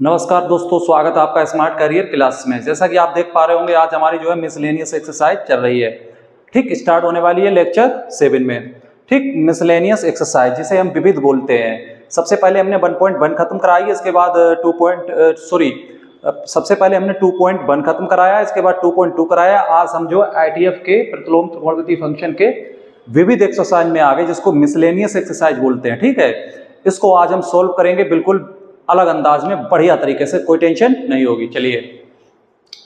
नमस्कार दोस्तों, स्वागत है आपका स्मार्ट करियर क्लास में। जैसा कि आप देख पा रहे होंगे, आज हमारी जो है मिसलेनियस एक्सरसाइज चल रही है। ठीक, स्टार्ट होने वाली है लेक्चर 7 में। ठीक, मिसलेनियस एक्सरसाइज जिसे हम विविध बोलते हैं। सबसे पहले हमने 1.1 खत्म कराई, इसके बाद सबसे पहले हमने 2.1 खत्म कराया, इसके बाद 2.2 कराया। आज हम जो ITF के प्रतिलोम त्रिकोणमितीय फंक्शन के विविध एक्सरसाइज में आ गए, जिसको मिसलेनियस एक्सरसाइज बोलते हैं। ठीक है, इसको आज हम सोल्व करेंगे बिल्कुल अलग अंदाज में, बढ़िया तरीके से, कोई टेंशन नहीं होगी। चलिए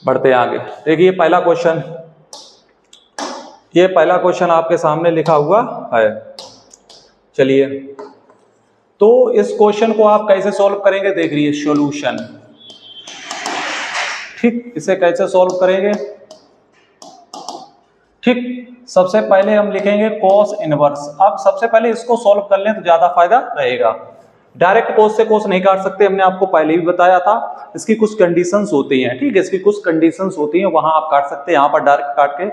बढ़ते हैं आगे। देखिए पहला क्वेश्चन, ये पहला क्वेश्चन आपके सामने लिखा हुआ है। चलिए, तो इस क्वेश्चन को आप कैसे सॉल्व करेंगे, देख लीजिए सॉल्यूशन। ठीक, इसे कैसे सॉल्व करेंगे। ठीक, सबसे पहले हम लिखेंगे cos इनवर्स। अब सबसे पहले इसको सॉल्व कर लें तो ज्यादा फायदा रहेगा। डायरेक्ट cos से cos नहीं काट सकते, हमने आपको पहले भी बताया था। इसकी कुछ कंडीशंस होती हैं। ठीक है, इसकी कुछ कंडीशंस होती हैं, वहां आप काट सकते हैं, यहाँ पर डायरेक्ट काट के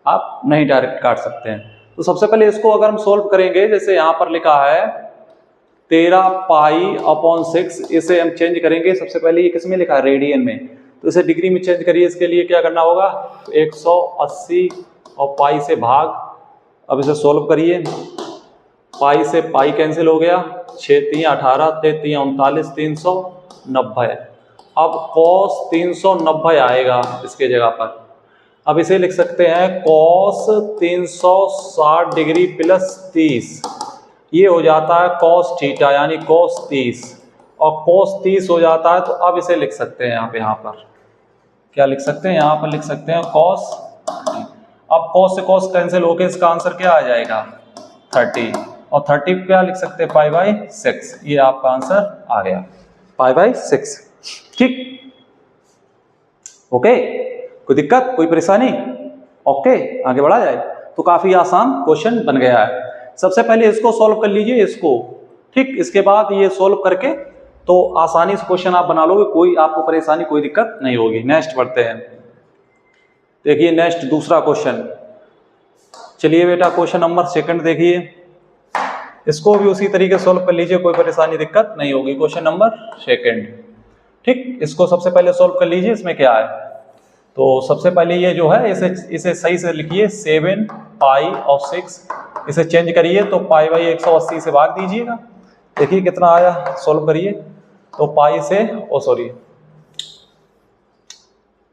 आप नहीं डायरेक्ट काट सकते हैं। तो सबसे पहले इसको अगर हम सोल्व करेंगे, जैसे यहाँ पर लिखा है 13π/6, इसे हम चेंज करेंगे। सबसे पहले ये किसमें लिखा है, रेडियन में, तो इसे डिग्री में चेंज करिए। इसके लिए क्या करना होगा, 180 और पाई से भाग। अब इसे सोल्व करिए, पाई से पाई कैंसिल हो गया, 6 3 18, 3 3 39, 390। अब cos 390 आएगा इसके जगह पर। अब इसे लिख सकते हैं cos 360 डिग्री प्लस 30, ये हो जाता है cos थीटा, यानी cos 30, और cos 30 हो जाता है। तो अब इसे लिख सकते हैं आप यहाँ पर, क्या लिख सकते हैं, यहाँ पर लिख सकते हैं cos। अब cos से cos कैंसिल होकर इसका आंसर क्या आ जाएगा, 30, और 30 क्या लिख सकते हैं, π/6। ये आपका आंसर आ गया, π/6। ठीक, ओके, कोई दिक्कत, कोई परेशानी, ओके, आगे बढ़ा जाए। तो काफी आसान क्वेश्चन बन गया है। सबसे पहले इसको सॉल्व कर लीजिए, इसको। ठीक, इसके बाद ये सॉल्व करके तो आसानी से क्वेश्चन आप बना लोगे, कोई आपको परेशानी, कोई दिक्कत नहीं होगी। नेक्स्ट बढ़ते हैं। देखिए नेक्स्ट दूसरा क्वेश्चन। चलिए बेटा, क्वेश्चन नंबर 2 देखिए, इसको भी उसी तरीके से सॉल्व कर लीजिए, कोई परेशानी दिक्कत नहीं होगी। Question number 2। ठीक, इसको सबसे पहले सॉल्व कर लीजिए। इसमें क्या है, तो सबसे पहले ये जो है, इसे सही से लिखिए, 7π/6, इसे चेंज करिए तो π/180 से भाग दीजिएगा। देखिए कितना आया, सॉल्व करिए तो पाई से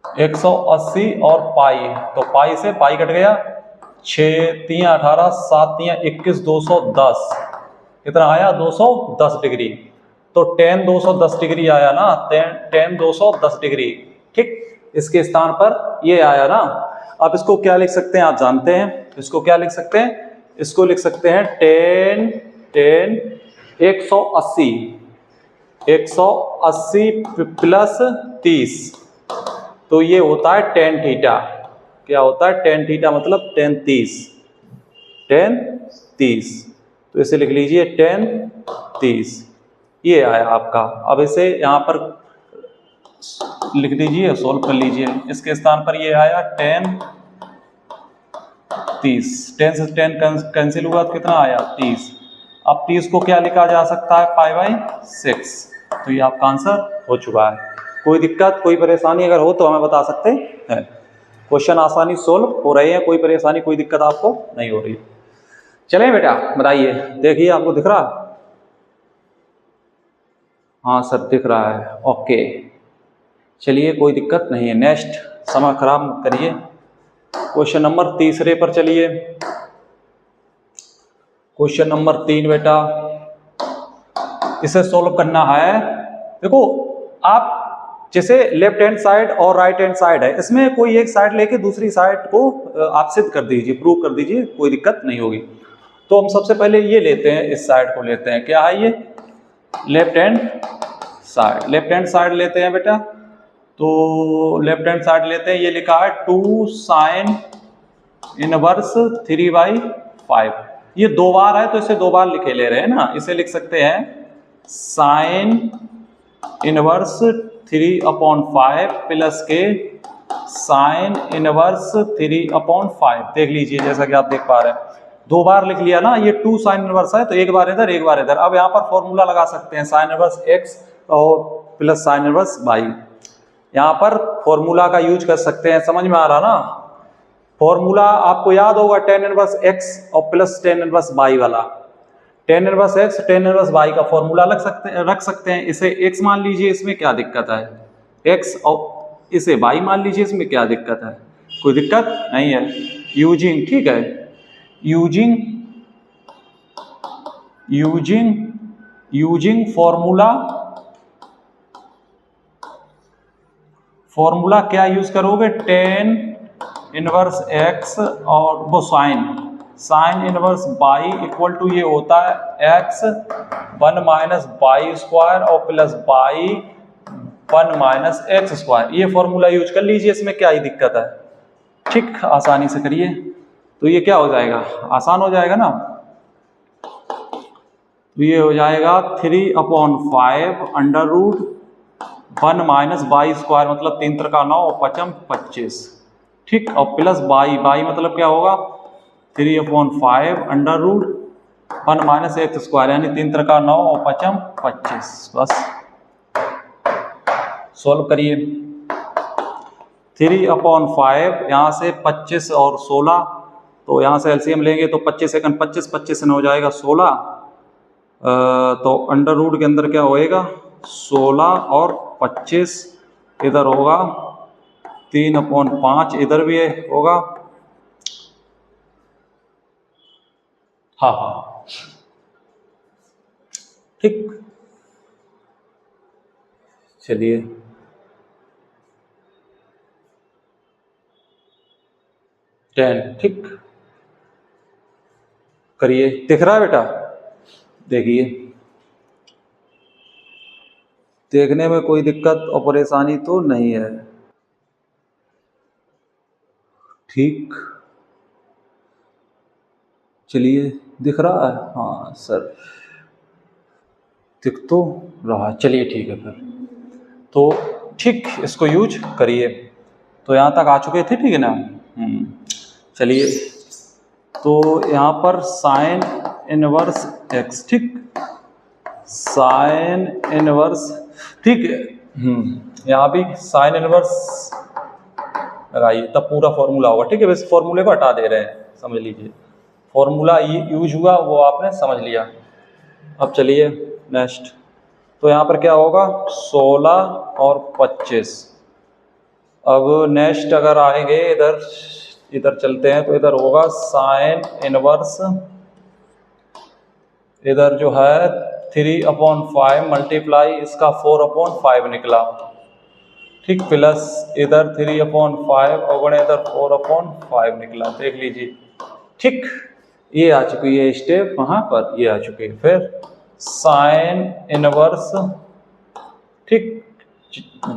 180 और पाई, तो पाई से पाई कट गया, 6 3 18, 7 3 21, 210, कितना आया, 210 डिग्री। तो tan 210 डिग्री आया ना, tan 210 डिग्री। ठीक, इसके स्थान पर ये आया ना। अब इसको क्या लिख सकते हैं, आप जानते हैं, इसको क्या लिख सकते हैं, इसको लिख सकते हैं tan 180 प्लस 30, तो ये होता है tan थीटा। क्या होता है, tan थीटा, मतलब tan 30। तो इसे लिख लीजिए tan 30, ये आया आपका। अब इसे यहाँ पर लिख दीजिए, सोल्व कर लीजिए। इसके स्थान पर ये आया tan 30, tan से tan कैंसिल हुआ तो कितना आया, 30। अब 30 को क्या लिखा जा सकता है, π/6। तो ये आपका आंसर हो चुका है। कोई दिक्कत, कोई परेशानी अगर हो तो हमें बता सकते हैं। क्वेश्चन आसानी सोल्व हो रहे हैं, कोई परेशानी, कोई दिक्कत आपको नहीं हो रही। चलें बेटा, बताइए। देखिए आपको दिख रहा, हाँ सर दिख रहा है, ओके। चलिए कोई दिक्कत नहीं है। नेक्स्ट, समय खराब मत करिए। क्वेश्चन नंबर 3 पर चलिए। क्वेश्चन नंबर 3 बेटा, इसे सोल्व करना है। देखो आप, जैसे लेफ्ट हैंड साइड और राइट हैंड साइड है, इसमें कोई एक साइड लेके दूसरी साइड को आप सिद्ध कर दीजिए, प्रूव कर दीजिए, कोई दिक्कत नहीं होगी। तो हम सबसे पहले ये लेते हैं, इस साइड को लेते हैं, क्या है ये, left hand side. Left hand side लेते हैं बेटा, तो लेफ्ट हैंड साइड लेते हैं। ये लिखा है 2 sin इनवर्स 3/5। ये 2 बार है तो इसे 2 बार लिखे ले रहे हैं ना। इसे लिख सकते हैं sin इनवर्स 3/5 प्लस के sin इनवर्स 3/5। देख लीजिए, जैसा कि आप देख पा रहे हैं, 2 बार लिख लिया ना। ये 2 sin इनवर्स है तो एक बार इधर एक बार इधर। अब यहाँ पर फॉर्मूला लगा सकते हैं, sin इनवर्स x और प्लस साइन इनवर्स बाई। यहाँ पर फॉर्मूला का यूज कर सकते हैं, समझ में आ रहा ना। फॉर्मूला आपको याद होगा टेन इनवर्स एक्स और प्लस टेन इनवर्स बाई वाला। Ten inverse x tan inverse by का फॉर्मूला रख सकते हैं। इसे एक्स मान लीजिए, इसमें क्या दिक्कत है, एक्स, और इसे बाई मान लीजिए, इसमें क्या दिक्कत है, कोई दिक्कत नहीं है। यूजिंग, ठीक है, यूजिंग फॉर्मूला क्या यूज करोगे, टेन इनवर्स एक्स और वो sine inverse by equal to ये होता है एक्स 1 माइनस बाई स्क्वायर और plus by 1 minus x square. ये फॉर्मूला यूज कर लीजिए, इसमें क्या ही दिक्कत है। ठीक, आसानी से करिए तो ये क्या हो जाएगा, आसान हो जाएगा ना। तो ये हो जाएगा 3/5 under root 1 minus by square, मतलब 3 त्रिका 9 और 5 25, ठीक, और प्लस बाई मतलब क्या होगा 3/5 under root 1 minus x square, यानी 3 त्रिका 9 और 5 25। बस सॉल्व करिए। 3/5 यहाँ से 25 और 16, तो यहाँ से एलसीएम लेंगे तो 25 सेकंड 25 हो जाएगा 16। तो अंडर रूट के अंदर क्या होएगा 16 और 25, इधर होगा 3/5, इधर भी होगा, हाँ ठीक। चलिए टेन, ठीक करिए। दिख रहा है बेटा, देखिए, देखने में कोई दिक्कत और परेशानी तो नहीं है, ठीक। चलिए दिख रहा है, हाँ सर दिख तो रहा, चलिए ठीक है फिर तो ठीक, इसको यूज करिए। तो यहाँ तक आ चुके थे, ठीक है ना। चलिए, तो यहाँ पर साइन इनवर्स एक्स, ठीक, साइन इनवर्स, ठीक है, यहाँ भी साइन इनवर्स लगाइए, तब पूरा फॉर्मूला होगा, ठीक है। बस फॉर्मूले को हटा दे रहे हैं, समझ लीजिए, फॉर्मूला यूज हुआ वो आपने समझ लिया। अब चलिए नेक्स्ट, तो यहाँ पर क्या होगा 16 और 25। अब नेक्स्ट अगर आएंगे इधर चलते हैं, तो इधर होगा साइन इनवर्स, इधर जो है 3/5 मल्टीप्लाई इसका 4/5 निकला, ठीक, प्लस इधर 3/5 और इधर 4/5 निकला, देख लीजिए, ठीक। ये आ चुकी है स्टेप, वहां पर ये आ चुकी है। फिर साइन इनवर्स, ठीक,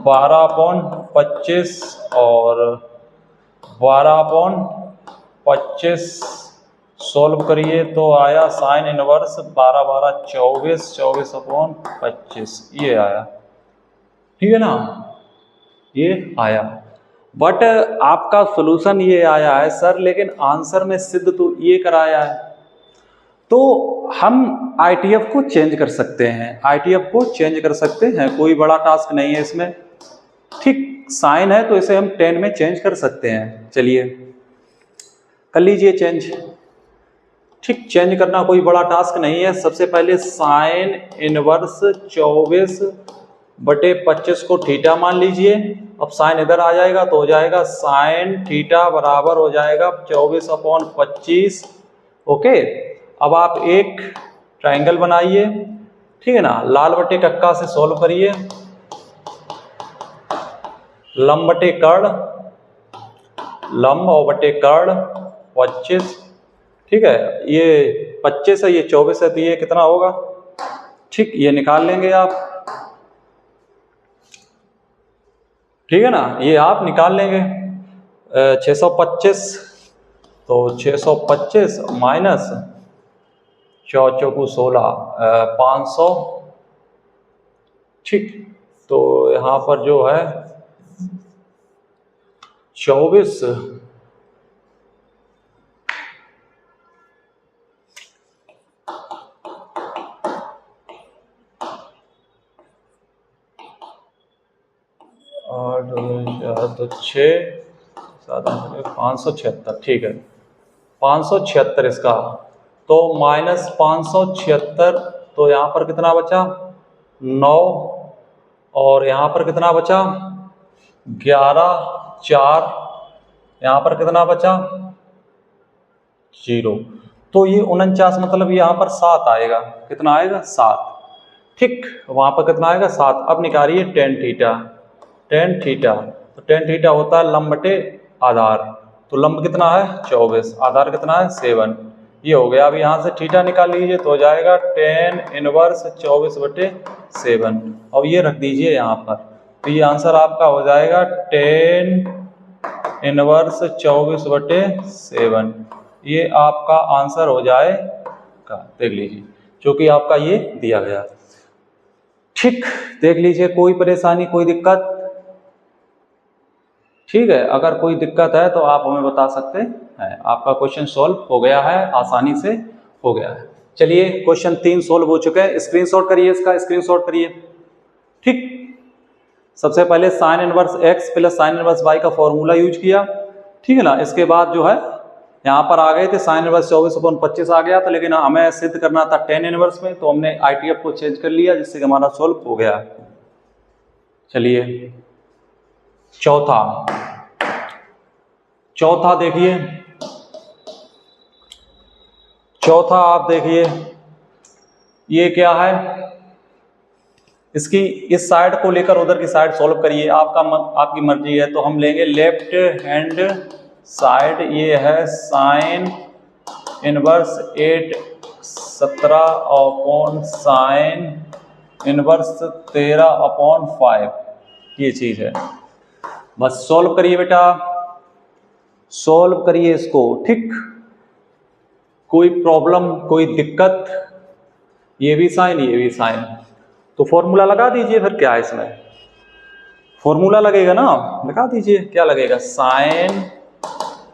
12/25 और 12/25 सॉल्व करिए तो आया साइन इनवर्स 12 12 24, 24/25 ये आया, ठीक है ना, ये आया। बट आपका सॉल्यूशन ये आया है सर, लेकिन आंसर में सिद्ध तो ये कराया है। तो हम आईटीएफ को चेंज कर सकते हैं, आईटीएफ को चेंज कर सकते हैं, कोई बड़ा टास्क नहीं है इसमें, ठीक। साइन है तो इसे हम 10 में चेंज कर सकते हैं। चलिए कर लीजिए चेंज, ठीक। चेंज करना कोई बड़ा टास्क नहीं है। सबसे पहले साइन इनवर्स 24/25 को थीटा मान लीजिए। अब साइन इधर आ जाएगा तो हो जाएगा साइन थीटा बराबर हो जाएगा 24/25, ओके। अब आप एक ट्रायंगल बनाइए, ठीक है ना, लाल बटे कक्का से सॉल्व करिए, लंब बटे कर्ण, लंब और बटे कर्ण 25, ठीक है। ये 25 है, ये 24 है, तो ये कितना होगा, ठीक, ये निकाल लेंगे आप, ठीक है ना, ये आप निकाल लेंगे। 625, तो 625 माइनस 4 चौकू 16, 500, ठीक। तो यहाँ पर जो है 24, 8 तो 6 576, ठीक है 576 इसका, तो -576, तो यहाँ पर कितना बचा 9, और यहाँ पर कितना बचा 11, 4, यहाँ पर कितना बचा 0, तो ये 49 मतलब यहाँ पर 7 आएगा, कितना आएगा 7, ठीक, वहाँ पर कितना आएगा 7। अब निकालिए टेन थीटा, तो टेन थीटा होता है लंब बटे आधार, तो लंब कितना है 24, आधार कितना है 7, ये हो गया। अब यहाँ से थीटा निकाल लीजिए तो हो जाएगा टेन इनवर्स 24/7, अब ये रख दीजिए यहाँ पर, तो ये आंसर आपका हो जाएगा टेन इनवर्स 24/7, ये आपका आंसर हो जाएगा, देख लीजिए, क्योंकि आपका ये दिया गया, ठीक, देख लीजिए कोई परेशानी कोई दिक्कत, ठीक है, अगर कोई दिक्कत है तो आप हमें बता सकते हैं। आपका क्वेश्चन सॉल्व हो गया है, आसानी से हो गया है। चलिए क्वेश्चन 3 सॉल्व हो चुके हैं, स्क्रीनशॉट करिए, इसका स्क्रीनशॉट करिए, ठीक। सबसे पहले sine inverse x plus sine inverse y का फॉर्मूला यूज किया, ठीक है ना। इसके बाद जो है यहाँ पर आ गए थे साइन इनवर्स 24/25 आ गया था, लेकिन हमें सिद्ध करना था टेन इनवर्स में, तो हमने ITF को चेंज कर लिया, जिससे कि हमारा सॉल्व हो गया। चलिए चौथा देखिए, चौथा आप देखिए ये क्या है, इसकी इस साइड को लेकर उधर की साइड सॉल्व करिए, आपकी मर्जी है। तो हम लेंगे लेफ्ट हैंड साइड, ये है साइन इनवर्स 8/17 साइन इनवर्स 13/5, ये चीज है। बस सॉल्व करिए बेटा, सॉल्व करिए इसको, ठीक। कोई प्रॉब्लम कोई दिक्कत, ये भी साइन ये भी साइन, तो फॉर्मूला लगा दीजिए, फिर क्या है इसमें फॉर्मूला लगेगा ना, लगा दीजिए, क्या लगेगा साइन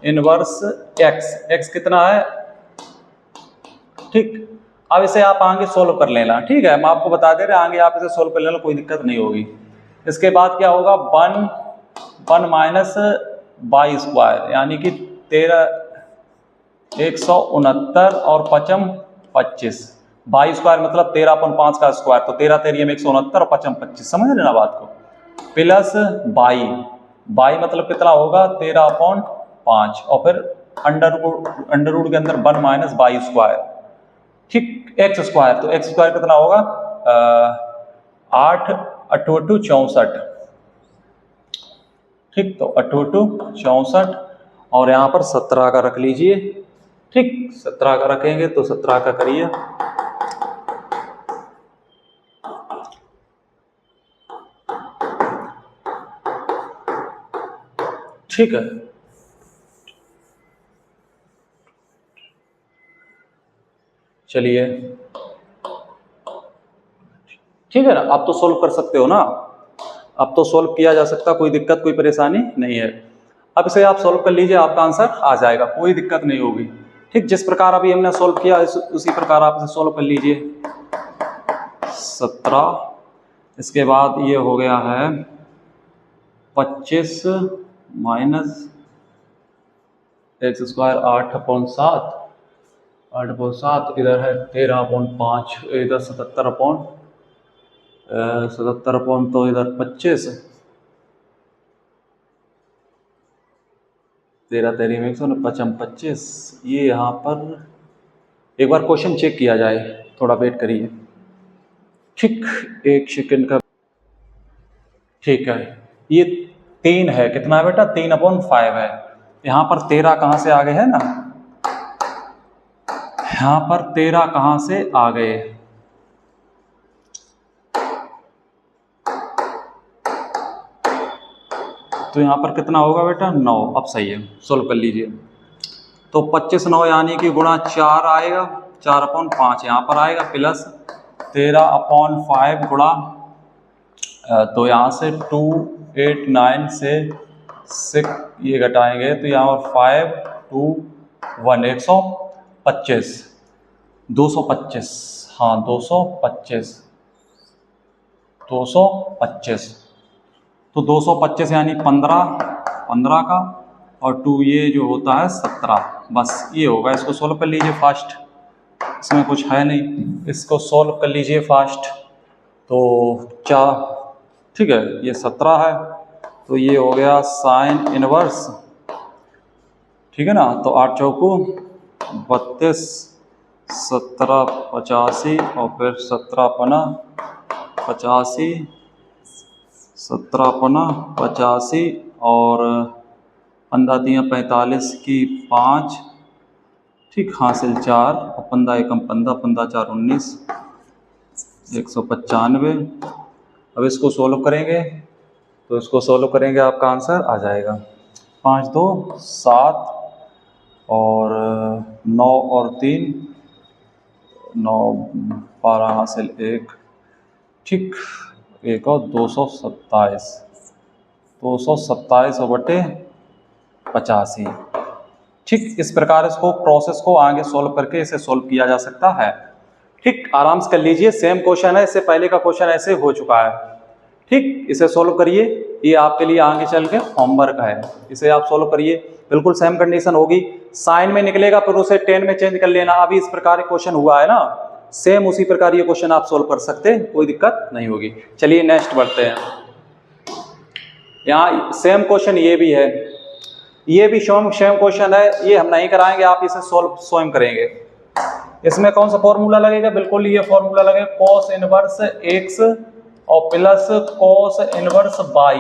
इनवर्स x कितना है, ठीक। अब इसे आप आगे सोल्व कर लेना, ठीक है, हम आपको बता दे रहे हैं, आगे आप इसे सोल्व कर लेना, कोई दिक्कत नहीं होगी। इसके बाद क्या होगा 1 माइनस बाई स्क्वायर, यानी कि 169 और 5 25, बाई स्क्वायर मतलब 13/5 का स्क्वायर, तो 13 तेरी में 169 और 5 25, समझ लेना बात को, प्लस बाई मतलब कितना होगा 13/5, और फिर अंडर रूट के अंदर 1 माइनस बाई स्क्वायर, ठीक, एक्स स्क्वायर, तो एक्स स्क्वायर कितना होगा 8 8 64, ठीक, तो 8 64, और यहाँ पर 17 का रख लीजिए, ठीक, 17 का रखेंगे तो 17 का करिए, ठीक है। चलिए ठीक है ना, आप तो सोल्व कर सकते हो ना, अब तो सोल्व किया जा सकता, कोई दिक्कत कोई परेशानी नहीं है। अब इसे आप सोल्व कर लीजिए, आपका आंसर आ जाएगा, कोई दिक्कत नहीं होगी, ठीक। जिस प्रकार अभी हमने सोल्व किया उसी प्रकार आप इसे सोल्व कर लीजिए। 17, इसके बाद ये हो गया है 25 माइनस एक्स स्क्वायर 8/7, इधर है 13/5, इधर 77 तो इधर 25, 13 तेरी में 125, ये यहाँ पर एक बार क्वेश्चन चेक किया जाए, थोड़ा वेट करिए, ठीक, एक सेकंड का, ठीक है। ये 3 है, कितना है बेटा 3/5 है, यहाँ पर 13 कहाँ से आ गए है ना, यहाँ पर 13 कहाँ से आ गए, तो यहाँ पर कितना होगा बेटा 9, अब सही है, सोल्व कर लीजिए। तो 25 9 यानी कि गुणा 4 आएगा, 4/5 यहाँ पर आएगा, प्लस 13/5 गुणा, तो यहाँ से 2 8 9 से 6 ये घटाएंगे, तो यहाँ पर 5 2 1 125 225, हाँ 225, तो 225 यानी 15 का, और 2 ये जो होता है 17, बस ये होगा। इसको सोल्व कर लीजिए फास्ट, इसमें कुछ है नहीं, इसको सोल्व कर लीजिए फास्ट। तो क्या, ठीक है, ये 17 है, तो ये हो गया साइन इनवर्स, ठीक है ना। तो 8 चौकू 32, 17 85, और फिर 17 पना 85, 17 पना 85, और 15 दिया 45 की 5, ठीक, हासिल 4, और 15 एकम 15, 15 4 19, 195। अब इसको सोल्व करेंगे, तो इसको सोल्व करेंगे आपका आंसर आ जाएगा 5 2 7, और 9 और 3 9 12 हासिल 1, ठीक, 1 और 227, 227 बटे 85। ठीक, इस प्रकार इसको प्रोसेस को आगे सोल्व करके इसे सोल्व किया जा सकता है। ठीक, आराम से कर लीजिए, सेम क्वेश्चन है, इससे पहले का क्वेश्चन ऐसे हो चुका है। ठीक, इसे सोल्व करिए, ये आपके लिए आगे चल के होमवर्क है, इसे आप सोल्व करिए, बिल्कुल सेम कंडीशन होगी, साइन में निकलेगा फिर उसे 10 में चेंज कर लेना। अभी इस प्रकार क्वेश्चन हुआ है ना, सेम उसी प्रकार ये क्वेश्चन आप सोल्व कर सकते हैं, कोई दिक्कत नहीं होगी। चलिए नेक्स्ट बढ़ते हैं। यहाँ सेम क्वेश्चन ये भी है, ये भी सेम क्वेश्चन है, ये हम नहीं कराएंगे, आप इसे सोल्व स्वयं करेंगे। इसमें कौन सा फॉर्मूला लगेगा, बिल्कुल ये फॉर्मूला लगेगा cos इनवर्स x और प्लस cos इनवर्स y,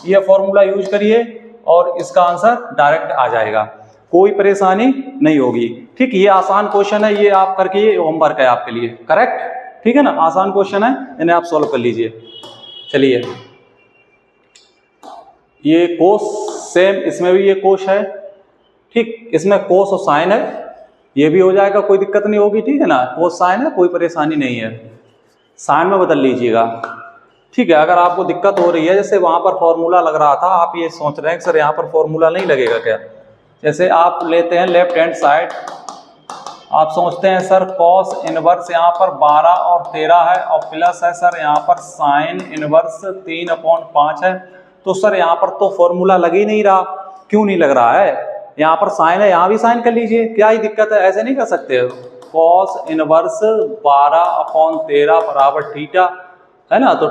ये फॉर्मूला यूज करिए और इसका आंसर डायरेक्ट आ जाएगा, कोई परेशानी नहीं होगी। ठीक, ये आसान क्वेश्चन है, ये आप करके, ये होमवर्क है आपके लिए, करेक्ट, ठीक है ना, आसान क्वेश्चन है, इन्हें आप सोल्व कर लीजिए। चलिए, ये कोस सेम, इसमें भी ये कोस है, ठीक, इसमें कोस और साइन है, ये भी हो जाएगा, कोई दिक्कत नहीं होगी, ठीक है ना, कोस साइन है, कोई परेशानी नहीं है, साइन में बदल लीजिएगा। ठीक है, अगर आपको दिक्कत हो रही है, जैसे वहां पर फॉर्मूला लग रहा था, आप ये सोच रहे हैं कि सर यहाँ पर फॉर्मूला नहीं लगेगा क्या, जैसे आप लेते हैं लेफ्ट हैंड साइड, आप सोचते हैं सर कॉस इनवर्स यहाँ पर 12 और 13 है, और प्लस है सर यहाँ पर साइन इनवर्स 3/5 है, तो सर यहाँ पर तो फॉर्मूला लग ही नहीं रहा, क्यों नहीं लग रहा है, यहाँ पर साइन है, यहाँ भी साइन कर लीजिए, क्या ही दिक्कत है, ऐसे नहीं कर सकते हो। कॉस इनवर्स 12/13 बराबर थीटा है ना, तो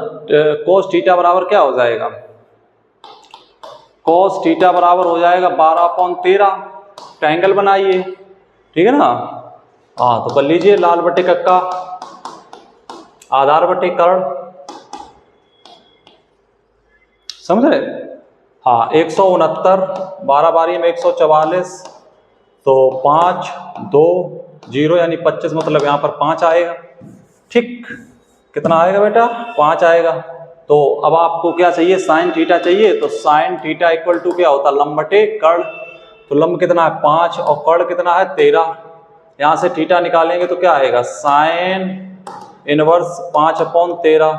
कोस थीटा बराबर क्या हो जाएगा, कोस थीटा बराबर हो जाएगा 12/13, ट्रायंगल बनाइए, ठीक है ना। हाँ, तो कर लीजिए, लाल बटे कक्का, आधार बटे कर्ण, समझ रहे। हाँ, 169, 12 बारी में 144, तो 5 2 0 यानी 25, मतलब यहाँ पर 5 आएगा। ठीक, कितना आएगा बेटा, 5 आएगा। तो अब आपको क्या चाहिए, साइन थीटा चाहिए, तो साइन थीटा इक्वल टू क्या होता है, लंब बटे कर्ण, तो लंब कितना है 5 और कर्ण कितना है 13, यहाँ से थीटा निकालेंगे तो क्या आएगा, साइन इनवर्स 5/13,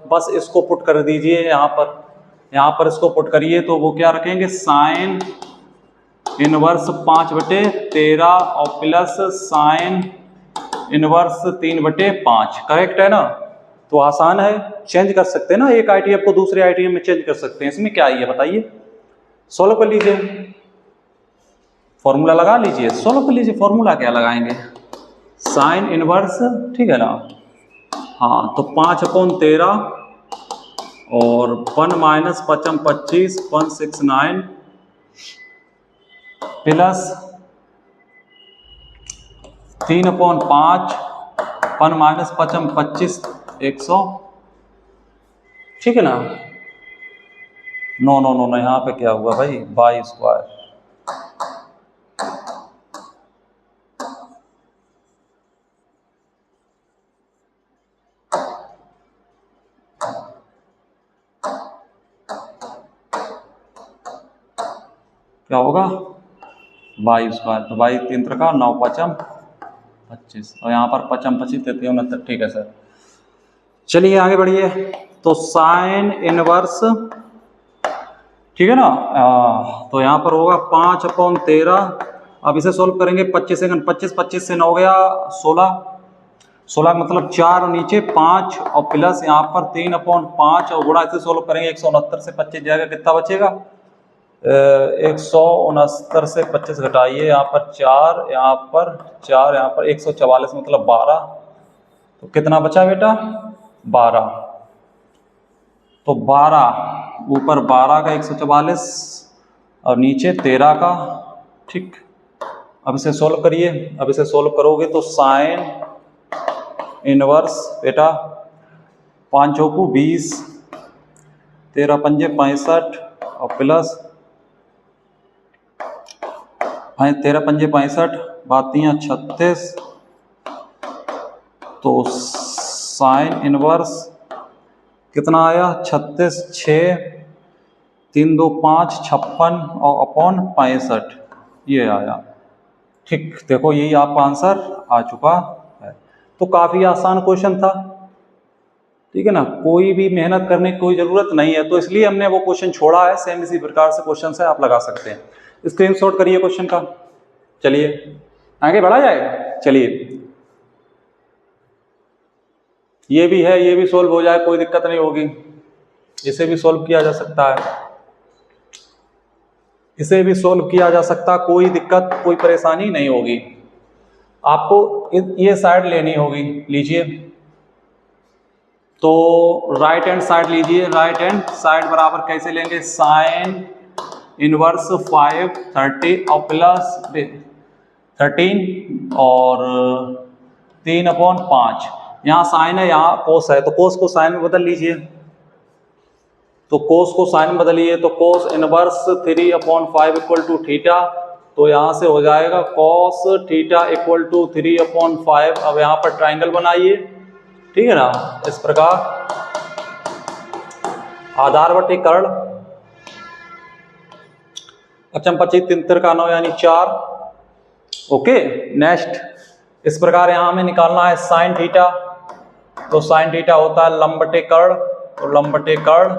बस इसको पुट कर दीजिए यहाँ पर इसको पुट करिए, तो वो क्या रखेंगे, साइन इनवर्स 5/13 और प्लस साइन इनवर्स 3/5, करेक्ट है ना। तो आसान है, चेंज कर सकते हैं ना, एक आईटीएफ को दूसरे आईटीएफ में चेंज कर सकते हैं, इसमें क्या है बताइए, सोल्व कर लीजिए, फॉर्मूला लगा लीजिए, सोल्व कर लीजिए। फॉर्मूला क्या लगाएंगे, साइन इनवर्स, ठीक है ना, हाँ, तो 5/13 और 1 माइनस 5 25 169 प्लस 3/5 1 माइनस 5 25 100, ठीक है ना। नो नो नो नो, यहाँ पे क्या हुआ भाई, बाई स्क्वायर, क्या होगा, बाई स्क्वायर, तो बाई 3 त्रिका 9 5 25, और यहाँ पर 5 25 69, ठीक है सर। चलिए आगे बढ़िए, तो साइन इनवर्स, ठीक है ना, तो यहाँ पर होगा 5/13, अब इसे सोल्व करेंगे, 25 से 9 गया 16, 16 मतलब 4 और नीचे 5 और प्लस यहाँ पर 3/5 और गुणा इसे सोल्व करेंगे 169 से 25 जाएगा, कितना बचेगा 169 से 25 घटाइए, यहाँ पर 4 यहाँ पर 144 मतलब 12, तो कितना बचा बेटा 12, तो 12 ऊपर 12 का 144 और नीचे 13 का, ठीक। अब इसे सोल्व करिए, अब इसे सोल्व करोगे तो साइन इनवर्स बेटा 5 चौकू 20, 13 पंजे 65 और प्लस 13 पंजे 65 बातियाँ 36, तो साइन इनवर्स कितना आया 36, 6 3 2 5 56 और अपॉन 65 ये आया, ठीक। देखो यही आपका आंसर आ चुका है। तो काफ़ी आसान क्वेश्चन था, ठीक है ना, कोई भी मेहनत करने की कोई ज़रूरत नहीं है, तो इसलिए हमने वो क्वेश्चन छोड़ा है। सेम इसी प्रकार से क्वेश्चन है, आप लगा सकते हैं। स्क्रीनशॉट करिए क्वेश्चन का, चलिए आगे बढ़ा जाए। चलिए ये भी है, ये भी सोल्व हो जाए, कोई दिक्कत नहीं होगी, इसे भी सोल्व किया जा सकता है, इसे भी सोल्व किया जा सकता, कोई दिक्कत कोई परेशानी नहीं होगी। आपको ये साइड लेनी होगी, लीजिए, तो राइट हैंड साइड लीजिए, राइट हैंड साइड बराबर कैसे लेंगे, साइन इनवर्स 5 30 और प्लस 13 और 3/5, यहाँ साइन है यहाँ कोस है, तो कोस को साइन में बदल लीजिए, तो कोस को साइन में बदलिए, तो cos inverse 3/5 equal to theta, तो यहाँ से हो जाएगा कॉस थीटा इक्वल टू 3/5। अब यहाँ पर ट्राइंगल बनाइए, ठीक है ना, इस प्रकार आधार बटे कर्ण, अचम 25 3 का 9 यानी 4, ओके। नेक्स्ट इस प्रकार यहाँ हमें निकालना है साइन थीटा, तो साइन थीटा होता है लंब बटे कर्ण, तो लंब बटे कर्ण,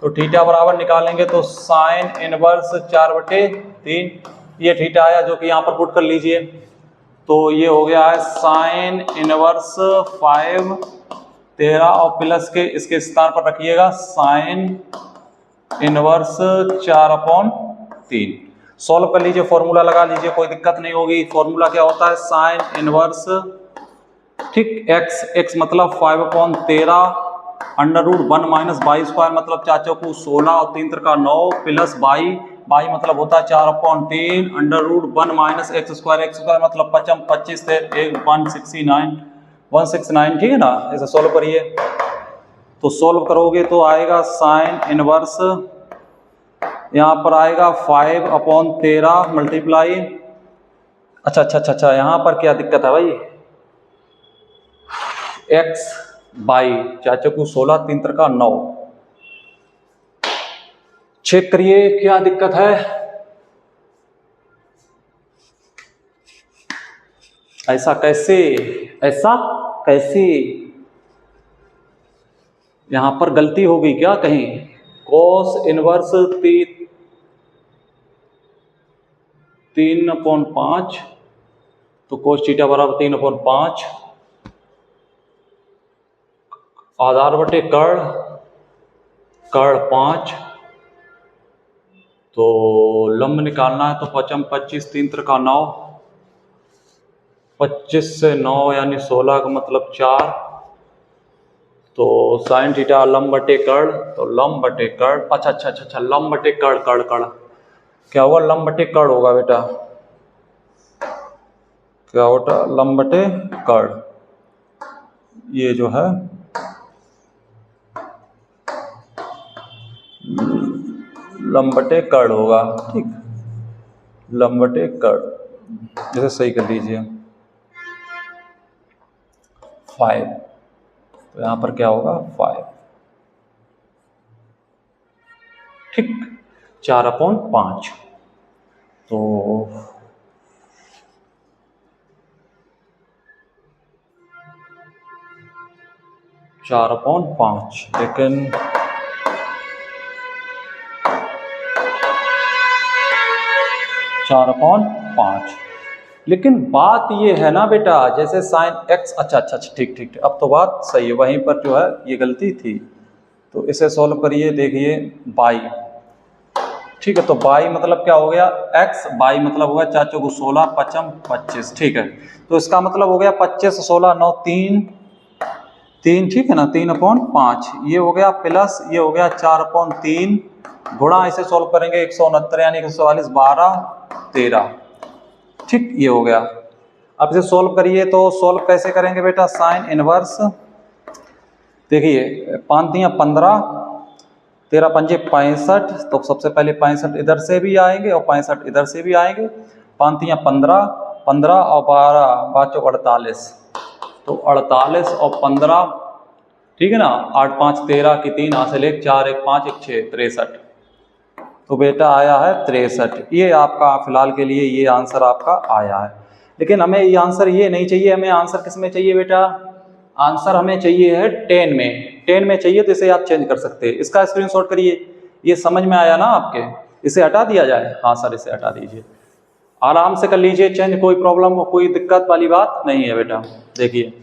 तो थीटा बराबर निकालेंगे तो साइन इनवर्स 4/3, ये थीटा आया जो कि यहाँ पर पुट कर लीजिए, तो ये हो गया है साइन इनवर्स 5 13 और प्लस के इसके स्थान पर रखिएगा साइन इनवर्स 4/3। सॉल्व कर लीजिए, फॉर्मूला लगा लीजिए, कोई दिक्कत नहीं होगी। फॉर्मूला क्या होता है, साइन इनवर्स, ठीक, x मतलब 5/13 √1 माइनस बाई स्क्वायर मतलब 4 चौकू 16 और 3 3 9 प्लस बाई मतलब होता है 4/3 √1 माइनस x स्क्वायर मतलब 25 से 169, ठीक है ना। इसे सोल्व करिए, तो सोल्व करोगे तो आएगा साइन इनवर्स, यहाँ पर आएगा 5/13 मल्टीप्लाई, अच्छा, यहाँ पर क्या दिक्कत है भाई, x बाई 4 चौकू 16 3 3 9, चेक करिए क्या दिक्कत है। ऐसा कैसे, यहां पर गलती होगी क्या कहीं, कॉस इनवर्स 3/5, तो कोस थीटा बराबर 3/5, आधार बटे कर्ण 5, तो लंब निकालना है तो 25 3 3 9, 25 से 9 यानी 16 का मतलब 4, तो साइन थीटा लंब बटे कर्ण, तो लंब बटे कर्ण, अच्छा लंब बटे कर्ण क्या होगा, लंब बटे कर्ण होगा बेटा, क्या होता लंब बटे कर्ण, ये जो है लंब बटे कर्ण होगा, ठीक, लंब बटे कर्ण, जैसे सही कर लीजिए 5, तो यहाँ पर क्या होगा 5, ठीक, 4/5, तो 4/5, लेकिन 4/5 लेकिन बात ये है ना बेटा, जैसे साइन x, अच्छा अच्छा ठीक ठीक, अब तो बात सही है, वहीं पर जो है ये गलती थी। तो इसे सॉल्व करिए, देखिए बाई, ठीक है। तो बाई मतलब क्या हो गया, x, बाई मतलब हो गया 4 चौगु 16, 5 25, ठीक है। तो इसका मतलब हो गया 25 16 9 3 3, ठीक है ना, 3/5 ये हो गया, प्लस ये हो गया 4/3 गुणा, इसे सॉल्व करेंगे 169 यानी 144 12 13, ठीक, ये हो गया। अब इसे सॉल्व करिए, तो सॉल्व कैसे करेंगे बेटा, साइन इनवर्स, देखिए 5 तियां 15, 13 पंजे 65, तो सबसे पहले 65 इधर से भी आएंगे और 65 इधर से भी आएंगे। 5 तियां 15, 15 और 12 5 48, तो 48 और 15, ठीक है ना, 8 5 13 की 3 हासिल 1 4 1 5 1 6 63, तो बेटा आया है 63। ये आपका फिलहाल के लिए ये आंसर आपका आया है। लेकिन हमें ये आंसर ये नहीं चाहिए, हमें आंसर किस में चाहिए बेटा, आंसर हमें चाहिए है 10 में। 10 में चाहिए तो इसे आप चेंज कर सकते हैं। इसका स्क्रीनशॉट करिए, ये समझ में आया ना आपके, इसे हटा दिया जाए, हाँ सर इसे हटा दीजिए, आराम से कर लीजिए चेंज, कोई प्रॉब्लम कोई दिक्कत वाली बात नहीं है बेटा। देखिए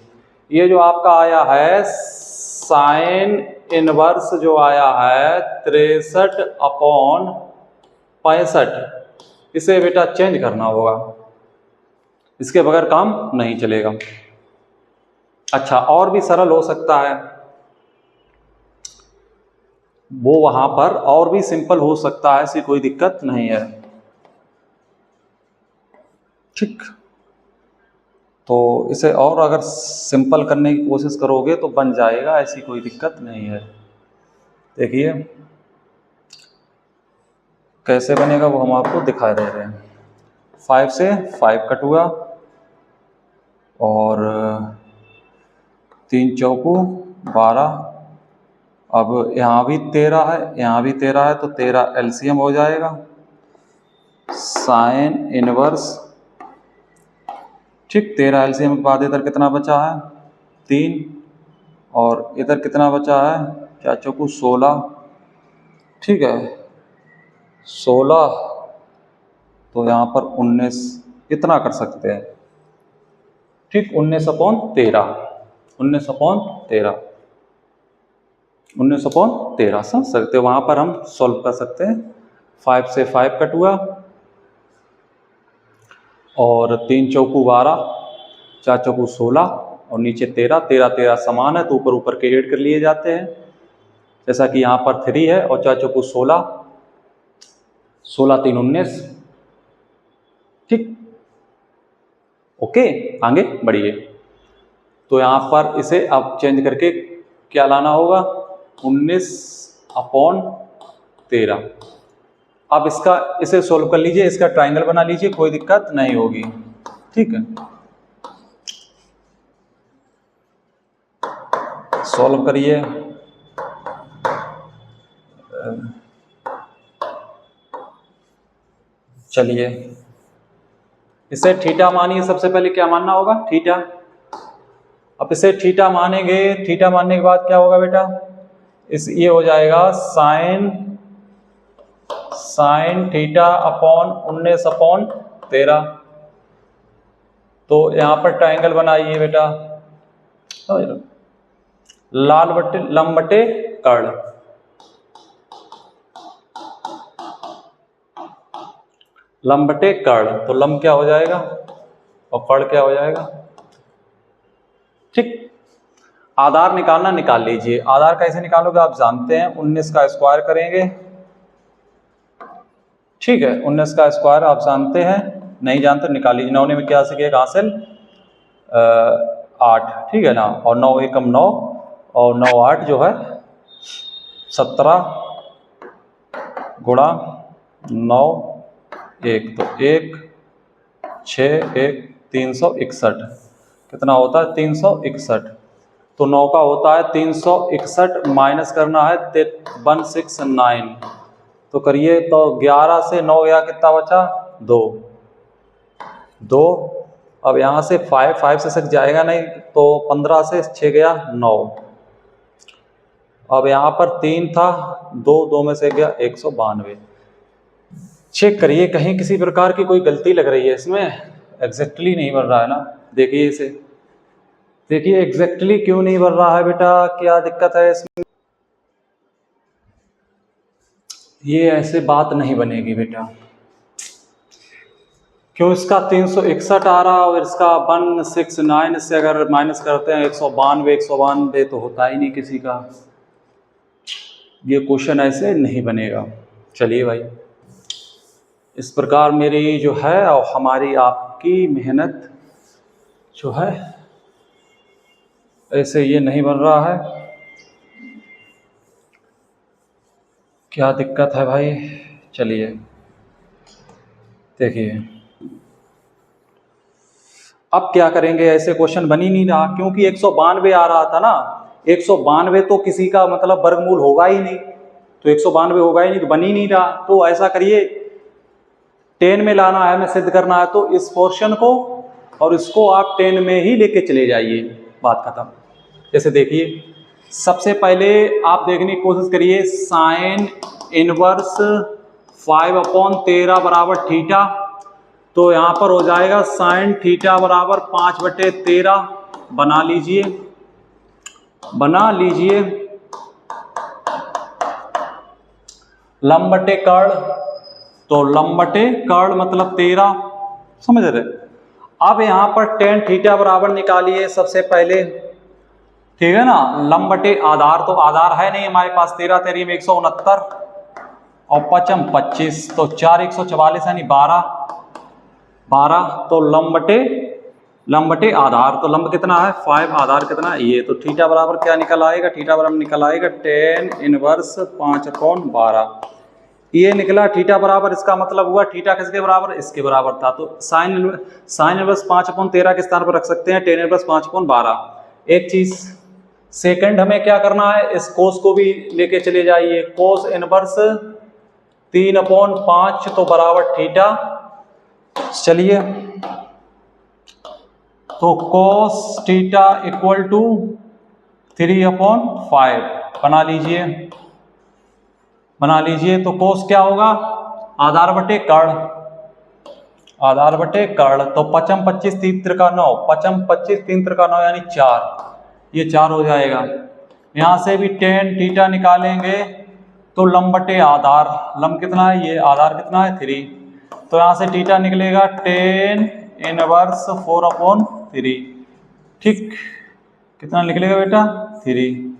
ये जो आपका आया है साइन इनवर्स जो आया है 63/65, इसे बेटा चेंज करना होगा, इसके बगैर काम नहीं चलेगा। अच्छा और भी सरल हो सकता है, वो वहां पर और भी सिंपल हो सकता है, ऐसी कोई दिक्कत नहीं है, ठीक। तो इसे और अगर सिंपल करने की कोशिश करोगे तो बन जाएगा, ऐसी कोई दिक्कत नहीं है। देखिए कैसे बनेगा वो हम आपको दिखा दे रहे हैं। 5 से 5 कट हुआ और 3 चौकू 12, अब यहाँ भी 13 है, यहाँ भी 13 है, तो 13 एलसीएम हो जाएगा। साइन इनवर्स, ठीक, 13 एलसीएम के बाद इधर कितना बचा है 3, और इधर कितना बचा है 4 चौकू 16, ठीक है 16, तो यहाँ पर 19 इतना कर सकते हैं, ठीक, 19/13, 19/13, 19/13 समझ सकते हो, वहाँ पर हम सॉल्व कर सकते हैं। 5 से 5 कट हुआ और 3 चौकू 12, 4 चौकू 16 और नीचे 13, 13 13 समान है तो ऊपर ऊपर के ऐड कर लिए जाते हैं, जैसा कि यहाँ पर 3 है और 4 चौकू 16, 16 3 19, ठीक, ओके आगे बढ़िए। तो यहाँ पर इसे अब चेंज करके क्या लाना होगा 19/13। अब इसका इसे सोल्व कर लीजिए, इसका ट्रायंगल बना लीजिए, कोई दिक्कत नहीं होगी, ठीक है। सॉल्व करिए, चलिए इसे थीटा मानिए, सबसे पहले क्या मानना होगा थीटा। अब इसे थीटा मानेंगे, थीटा मानने के बाद क्या होगा बेटा, इस ये हो जाएगा साइन थीटा अपॉन 19/13। तो यहाँ पर ट्रायंगल बनाइए बेटा, लंब बटे कर्ण, लंब बटे कर्ण, तो लंब क्या हो जाएगा और कर्ण क्या हो जाएगा, ठीक। आधार निकालना निकाल लीजिए, आधार कैसे निकालोगे आप जानते हैं, 19 का स्क्वायर करेंगे, ठीक है 19 का स्क्वायर आप जानते हैं, नहीं जानते निकाल लीजिए। 9 में क्या सीखे हासिल 8, ठीक है ना, और 9 एकम 9 और 9 8 जो है 17 गुणा 9 1, तो 1 6 1 361, कितना होता है 361, तो 9 का होता है 361 माइनस करना है 169, तो करिए, तो 11 से 9 गया कितना बचा 2, अब यहाँ से 5 से सक जाएगा नहीं, तो 15 से 6 गया 9, अब यहाँ पर 3 था 2 में से गया 192। चेक करिए कहीं किसी प्रकार की कोई गलती लग रही है इसमें, एग्जैक्टली नहीं बन रहा है ना, देखिए इसे, देखिए एग्जैक्टली क्यों नहीं बन रहा है बेटा, क्या दिक्कत है इसमें? ये ऐसे बात नहीं बनेगी बेटा, क्यों इसका 361 आ रहा और इसका 169 से अगर माइनस करते हैं 192 तो होता ही नहीं किसी का। ये क्वेश्चन ऐसे नहीं बनेगा। चलिए भाई, इस प्रकार मेरी जो है और हमारी आपकी मेहनत जो है, ऐसे ये नहीं बन रहा है। क्या दिक्कत है भाई? चलिए देखिए, अब क्या करेंगे, ऐसे क्वेश्चन बन ही नहीं रहा, क्योंकि 192 आ रहा था ना, 192 तो किसी का मतलब वर्गमूल होगा ही नहीं, तो 192 होगा ही नहीं, तो बन ही नहीं रहा। तो ऐसा करिए, 10 में लाना है, हमें सिद्ध करना है, तो इस पोर्शन को और इसको आप 10 में ही लेके चले जाइए, बात खत्म। जैसे देखिए, सबसे पहले आप देखने की कोशिश करिए, साइन इनवर्स 5/13 बराबर थीटा, तो यहाँ पर हो जाएगा साइन थीटा बराबर 5/13। बना लीजिए, बना लीजिए। लंब बटे कर्ण, तो लंब बटे कर्ण मतलब 13, समझ रहे? अब यहाँ पर टेन थीटा बराबर निकालिए सबसे पहले, ठीक है ना। लंब बटे आधार, तो आधार है नहीं हमारे पास, 13 तेरी में 169 और 5 25, तो 4 144 यानी 12, तो लंब बटे आधार, तो लंब कितना है 5, आधार कितना है ये, तो थीटा बराबर क्या निकल आएगा, थीटा बराबर निकल आएगा tan इनवर्स 5/12। ये निकला थीटा बराबर, इसका मतलब हुआ थीटा किसके बराबर, इसके बराबर था, तो साइन इनवर्स 5/13 के स्थान पर रख सकते हैं tan इनवर्स 5/12। एक चीज सेकंड हमें क्या करना है, इस कोस को भी लेके चले जाइए, कोस इनवर्स 3/5 तो बराबर थीटा। चलिए, तो कोस थीटा इक्वल टू 3/5 बना लीजिए, बना लीजिए। तो कोस क्या होगा, आधार बटे कर्ण, आधार बटे कर्ण, तो 5 25 3 त्रिका 9, 5 25 3 त्रिका 9 यानी 4, ये 4 हो जाएगा। यहाँ से भी tan थीटा निकालेंगे, तो लंब बटे आधार, लंब कितना है ये, आधार कितना है 3, तो यहाँ से थीटा निकलेगा tan इनवर्स 4/3, ठीक, कितना निकलेगा बेटा 3।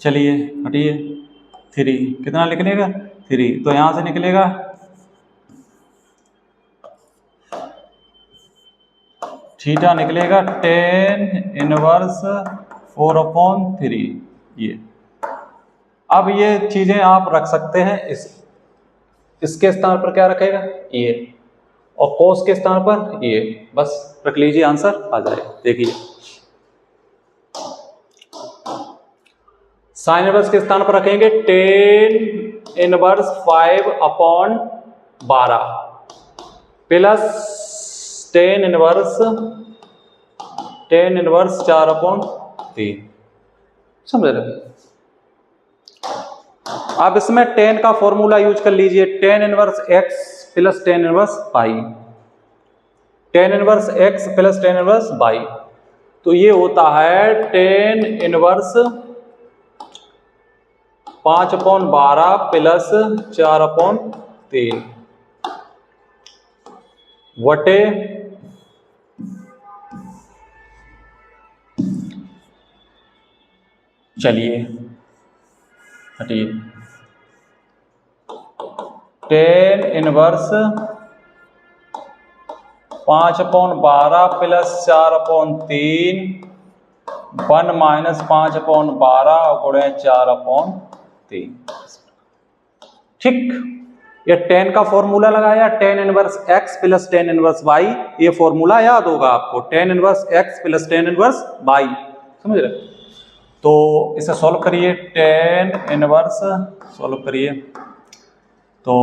चलिए हटिए, 3 कितना निकलेगा 3, तो यहाँ से निकलेगा थीटा निकलेगा tan इनवर्स 4/3 ये। अब ये चीजें आप रख सकते हैं, इसके स्थान पर क्या रखेगा ये, और कोस के स्थान पर ये, बस रख लीजिए, आंसर आ जाएगा। देखिए, साइन इनवर्स के स्थान पर रखेंगे tan inverse 5/12 plus tan inverse 4/3, समझ रहे? अब इसमें tan का फॉर्मूला यूज कर लीजिए, tan inverse x plus tan inverse y, tan inverse x plus tan inverse y, तो ये होता है tan इनवर्स 5/12 प्लस 4/3 वटे चलिए हटिए, tan इनवर्स 5/12 प्लस 4/3 1 माइनस 5/12 गुणे 4/3, ठीक। ये tan का फॉर्मूला लगाया, tan inverse x plus tan inverse y, ये फॉर्मूला याद होगा आपको, tan inverse x plus tan inverse y, समझ रहे? तो इसे सॉल्व करिए, tan इनवर्स सॉल्व करिए, तो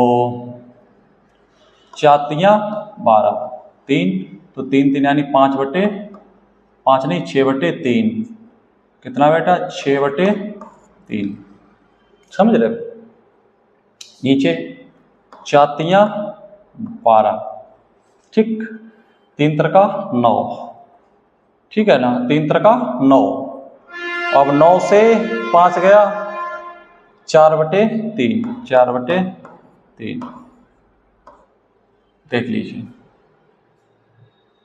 4×3 3, तो 3 यानी 5/5 नहीं 6/3, कितना बेटा 6/3, समझ रहे? नीचे 4×3 12, ठीक, 3 त्रिका 9, ठीक है ना, 3 त्रिका 9। अब 9 से 5 गया, 4/3, 4/3। देख लीजिए,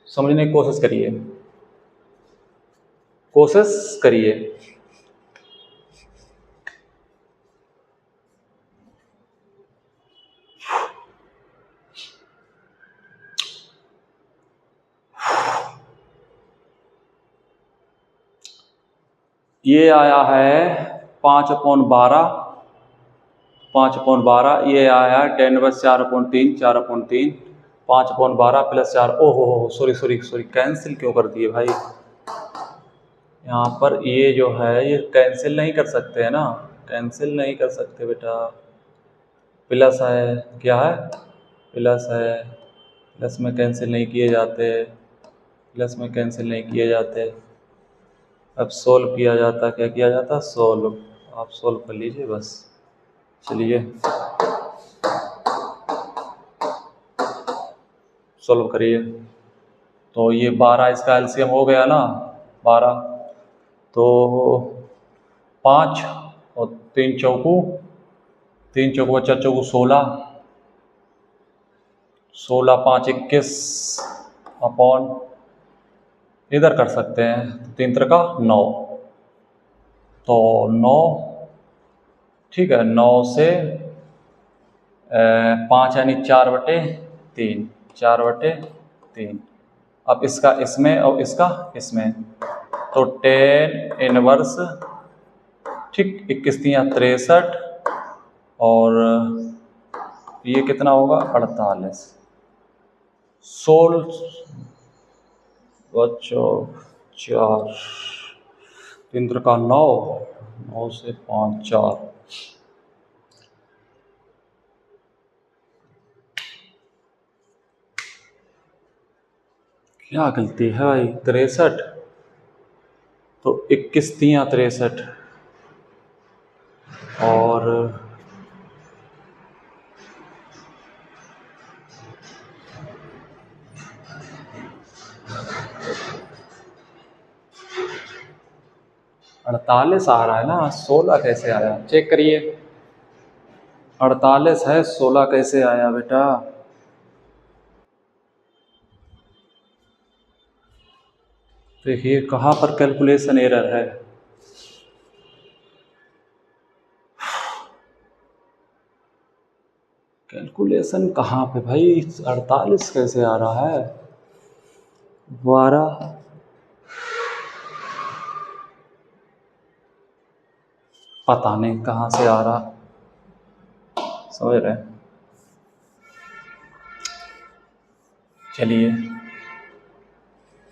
समझने की कोशिश करिए, कोशिश करिए। ये आया है 5/12, 5/12। ये आया है 10/4/3, 4/3, 5/12 + 4। ओहो, सॉरी, कैंसिल क्यों कर दिए भाई? यहाँ पर ये जो है ये कैंसिल नहीं कर सकते हैं ना, कैंसिल नहीं कर सकते बेटा। प्लस है, क्या है? प्लस है, प्लस में कैंसिल नहीं किए जाते, प्लस में कैंसिल नहीं किए जाते। अब सोल्व किया जाता, क्या किया जाता? सोल्व। आप सोल्व कर लीजिए बस। चलिए सोल्व करिए। तो ये 12 इसका एलसीएम हो गया ना, 12। तो 5 और 3 चौकू 4 चौकू 16, 16 5 21 अपॉन, इधर कर सकते हैं, 3 त्रिका 9। तो 9, ठीक है, 9 से 5 यानी 4/3, 4/3। अब इसका इसमें और इसका इसमें, तो 10 इनवर्स, ठीक, 21 3 63, और ये कितना होगा? 48। 16 बच्चों 4, 3 त्रिका 9, 9 से 5 4। क्या गलती है भाई? 63, तो 21 3 63, और अड़तालीस आ रहा है ना, 16 कैसे आया? चेक करिए, 48 है, 16 कैसे आया बेटा? देखिए कहाँ पर कैलकुलेशन एरर है। कैलकुलेशन कहाँ पे भाई? 48 कैसे आ रहा है? 12, पता नहीं कहाँ से आ रहा, समझ रहे? चलिए,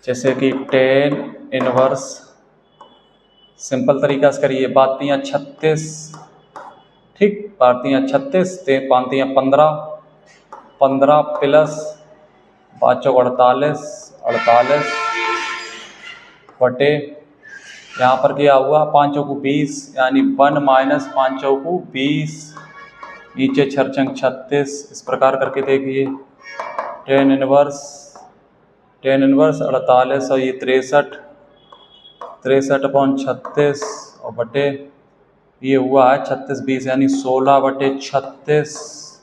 जैसे कि 10 इनवर्स, सिंपल तरीका से करिए। 5 36, ठीक, 5 36, 5 15, 15 प्लस 5 48, 48 बटे, यहाँ पर क्या हुआ? 5 चौकू 20, यानी 1 माइनस 5 चौकू 20, नीचे 6 चंग 36। इस प्रकार करके देखिए, 10 इनवर्स 48, और ये 63, 63/36, और बटे ये हुआ है 36 20, यानी 16/36,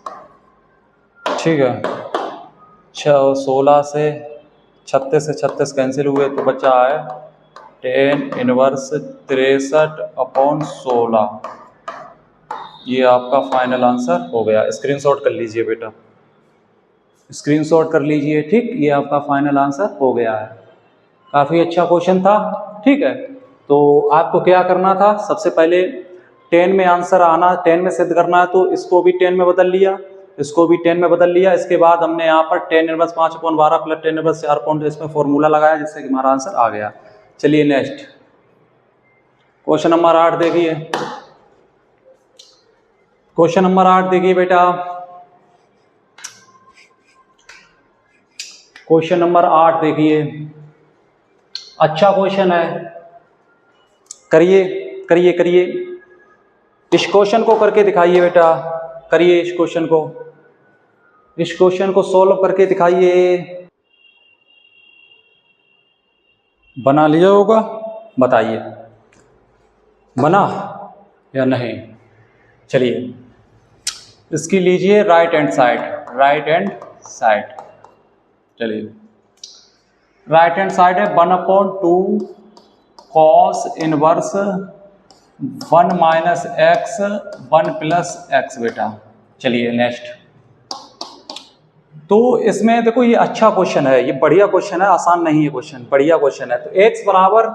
ठीक है। 16 से 36 कैंसिल हुए, तो बचा है 10 इनवर्स 63/16। ये आपका फाइनल आंसर हो गया। स्क्रीनशॉट कर लीजिए बेटा, स्क्रीनशॉट कर लीजिए, ठीक, ये आपका फाइनल आंसर हो गया है। काफ़ी अच्छा क्वेश्चन था, ठीक है। तो आपको क्या करना था? सबसे पहले 10 में आंसर आना, 10 में सिद्ध करना है, तो इसको भी 10 में बदल लिया, इसको भी 10 में बदल लिया। इसके बाद हमने यहाँ पर 10 इनवर्स 5/12 प्लस 10 इनवर्स 4 इसमें फॉर्मूला लगाया, जिससे कि हमारा आंसर आ गया। चलिए नेक्स्ट क्वेश्चन नंबर 8 देखिए। क्वेश्चन नंबर 8 देखिए बेटा, क्वेश्चन नंबर 8 देखिए, अच्छा क्वेश्चन है, करिए करिए करिए, इस क्वेश्चन को करके दिखाइए बेटा, करिए इस क्वेश्चन को, इस क्वेश्चन को सॉल्व करके दिखाइए। बना लिया होगा, बताइए बना या नहीं। चलिए इसकी लीजिए right hand side, right hand side. चलिए राइट हैंड साइड है 1/2 cos inverse 1 minus x 1 plus x बेटा। चलिए नेक्स्ट। तो इसमें देखो ये अच्छा क्वेश्चन है, ये बढ़िया क्वेश्चन है, आसान नहीं है क्वेश्चन, बढ़िया क्वेश्चन है। तो x बराबर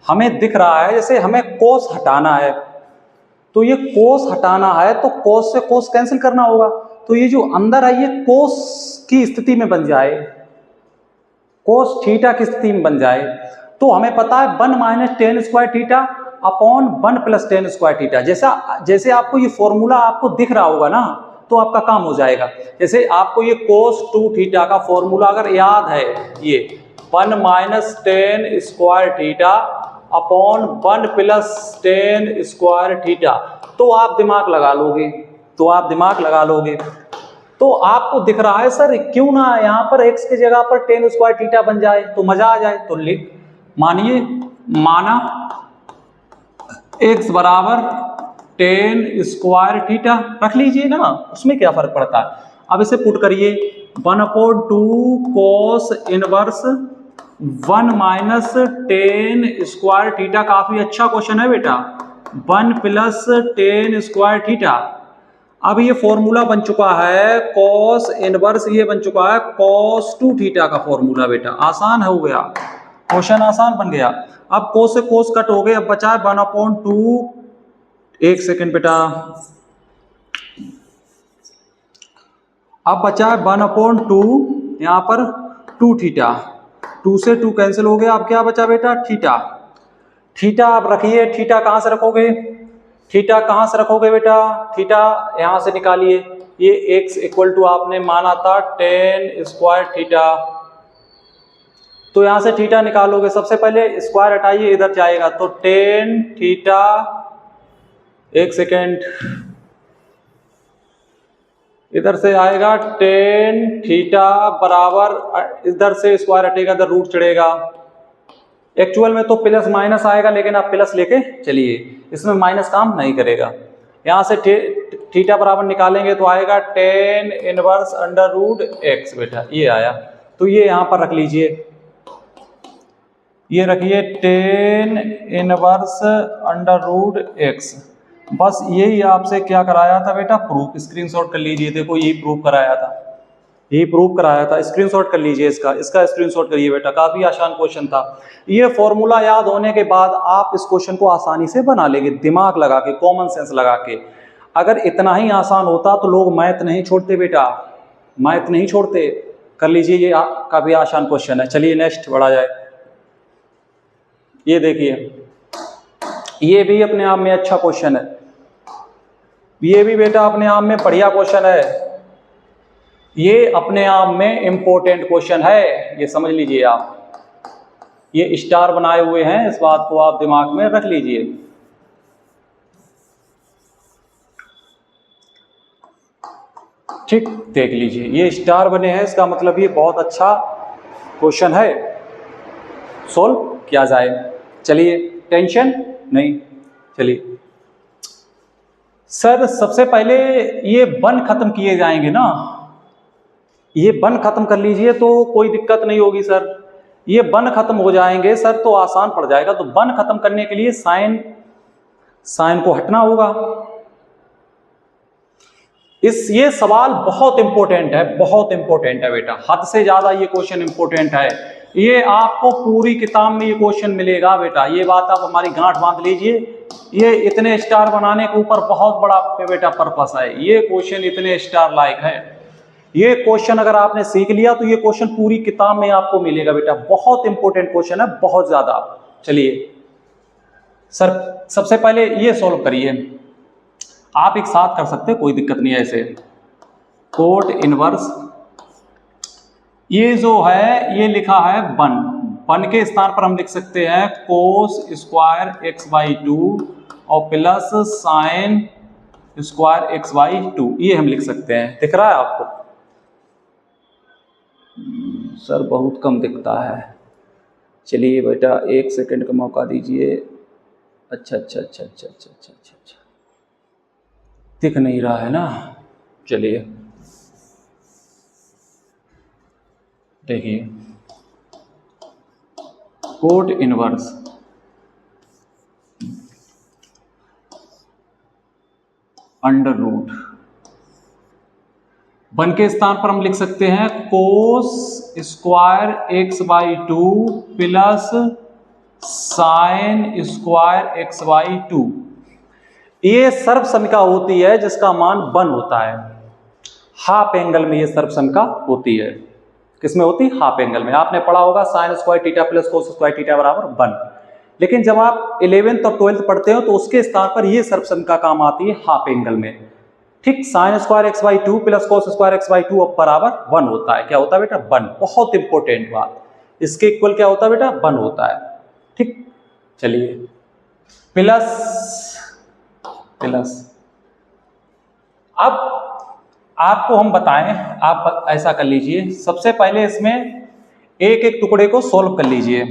हमें दिख रहा है, जैसे हमें कोस हटाना है, तो ये कोस हटाना है तो कोस से कोस कैंसिल करना होगा, तो ये जो अंदर है ये कोस की स्थिति में बन जाए, कोस थीटा की स्थिति में बन जाए। तो हमें पता है 1 minus ten square theta upon 1 plus ten square theta. जैसे आपको ये फॉर्मूला आपको दिख रहा होगा ना, तो आपका काम हो जाएगा। जैसे आपको ये कोस 2 थीटा का फॉर्मूला अगर याद है, ये 1 minus ten square theta upon 1 plus ten square theta, तो आप दिमाग लगा लोगे, तो आपको दिख रहा है सर क्यों ना यहाँ पर x की जगह पर टेन स्क्वायर थीटा बन जाए तो मजा आ जाए। तो लिख माना x बराबर टेन स्क्वायर थीटा रख लीजिए ना, उसमें क्या फर्क पड़ता है। अब इसे पुट करिए 1/2 cos inverse 1 minus ten square theta. काफी अच्छा क्वेश्चन है बेटा, 1 प्लस टेन स्क्वायर थीटा। अब ये फॉर्मूला बन चुका है कॉस इनवर्स, ये बन चुका है कॉस 2 थीटा का फॉर्मूला बेटा। आसान हो गया क्वेश्चन, आसान बन गया। अब कोस से कोस कट हो गए, अब बचा है 1/2, एक सेकेंड बेटा, अब बचा है 1/2 यहाँ पर 2 थीटा, 2 से 2 कैंसिल हो गया। अब क्या बचा बेटा थीटा। थीटा आप रखिए, थीटा कहाँ से रखोगे, थीटा कहाँ से रखोगे बेटा, थीटा यहाँ से निकालिए। ये x इक्वल टू आपने माना था टेन स्क्वायर थीटा, तो यहाँ से थीटा निकालोगे। सबसे पहले स्क्वायर हटाइए, इधर जाएगा तो टेन थीटा, एक सेकेंड, इधर से आएगा टेन थीटा बराबर, इधर से स्क्वायर हटेगा, इधर रूट चढ़ेगा। एक्चुअल में तो प्लस माइनस आएगा, लेकिन आप प्लस लेके चलिए, इसमें माइनस काम नहीं करेगा। यहाँ से थीटा बराबर निकालेंगे तो आएगा tan inverse under root x बेटा, ये आया। तो ये यहाँ पर रख लीजिए, ये रखिए tan inverse under root x. बस यही आपसे क्या कराया था बेटा, प्रूफ। स्क्रीनशॉट कर लीजिए, देखो यही प्रूफ कराया था, यही प्रूफ कराया था। स्क्रीनशॉट कर लीजिए, इसका स्क्रीनशॉट करिए बेटा, काफी आसान क्वेश्चन था। ये फॉर्मूला याद होने के बाद आप इस क्वेश्चन को आसानी से बना लेंगे, दिमाग लगा के, कॉमन सेंस लगा के। अगर इतना ही आसान होता तो लोग मैथ नहीं छोड़ते बेटा, मैथ नहीं छोड़ते। कर लीजिए, ये काफी आसान क्वेश्चन है। चलिए नेक्स्ट बढ़ा जाए। ये देखिए, ये भी अपने आप में अच्छा क्वेश्चन है, ये भी बेटा अपने आप में बढ़िया क्वेश्चन है, ये अपने आप में इंपॉर्टेंट क्वेश्चन है, ये समझ लीजिए आप। ये स्टार बनाए हुए हैं, इस बात को आप दिमाग में रख लीजिए। ठीक, देख लीजिए ये स्टार बने हैं, इसका मतलब ये बहुत अच्छा क्वेश्चन है, सोल्व किया जाए। चलिए टेंशन नहीं। चलिए सर सबसे पहले ये वन खत्म किए जाएंगे ना, ये वन खत्म कर लीजिए तो कोई दिक्कत नहीं होगी सर। ये वन खत्म हो जाएंगे सर तो आसान पड़ जाएगा। तो वन खत्म करने के लिए साइन को हटना होगा। ये सवाल बहुत इंपॉर्टेंट है, बहुत इंपॉर्टेंट है बेटा, हद से ज्यादा ये क्वेश्चन इंपॉर्टेंट है। ये आपको पूरी किताब में ये क्वेश्चन मिलेगा बेटा, ये बात आप हमारी गांठ बांध लीजिए। ये इतने स्टार बनाने के ऊपर बहुत बड़ा बेटा पर्पस है, ये क्वेश्चन इतने स्टार लायक है। ये क्वेश्चन अगर आपने सीख लिया तो ये क्वेश्चन पूरी किताब में आपको मिलेगा बेटा, बहुत इंपॉर्टेंट क्वेश्चन है, बहुत ज्यादा। चलिए सर सबसे पहले ये सॉल्व करिए, आप एक साथ कर सकते हैं, कोई दिक्कत नहीं है। ऐसे कोट इनवर्स, ये जो है ये लिखा है वन के स्थान पर हम लिख सकते हैं कोस स्क्वायर एक्स बाई 2 और plus sine square x by 2, ये हम लिख सकते हैं। दिख रहा है आपको सर? बहुत कम दिखता है चलिए बेटा 1 सेकंड का मौका दीजिए। अच्छा, दिख नहीं रहा है ना, चलिए देखिए, cot inverse under root, one के स्थान पर हम लिख सकते हैं cos square x by two plus sine square x by two. ये सर्वसमिका होती है जिसका मान 1 होता है। हाफ एंगल में ये सर्वसमिका होती है। किसमें होती है? हाफ एंगल में। आपने पढ़ा होगा sine square theta plus cos square theta बराबर 1। लेकिन जब आप 11th और 12th पढ़ते हो तो उसके स्थान पर ये सर्वसमिका काम आती है हाफ एंगल में। ठीक, sign square x by two plus cos square x by to बराबर 1 होता है। क्या होता है बेटा? 1। बहुत इंपॉर्टेंट बात, इसके इक्वल क्या होता है बेटा? 1 होता है। ठीक, चलिए प्लस अब आपको हम बताएं, आप ऐसा कर लीजिए, सबसे पहले इसमें एक एक टुकड़े को सोल्व कर लीजिए।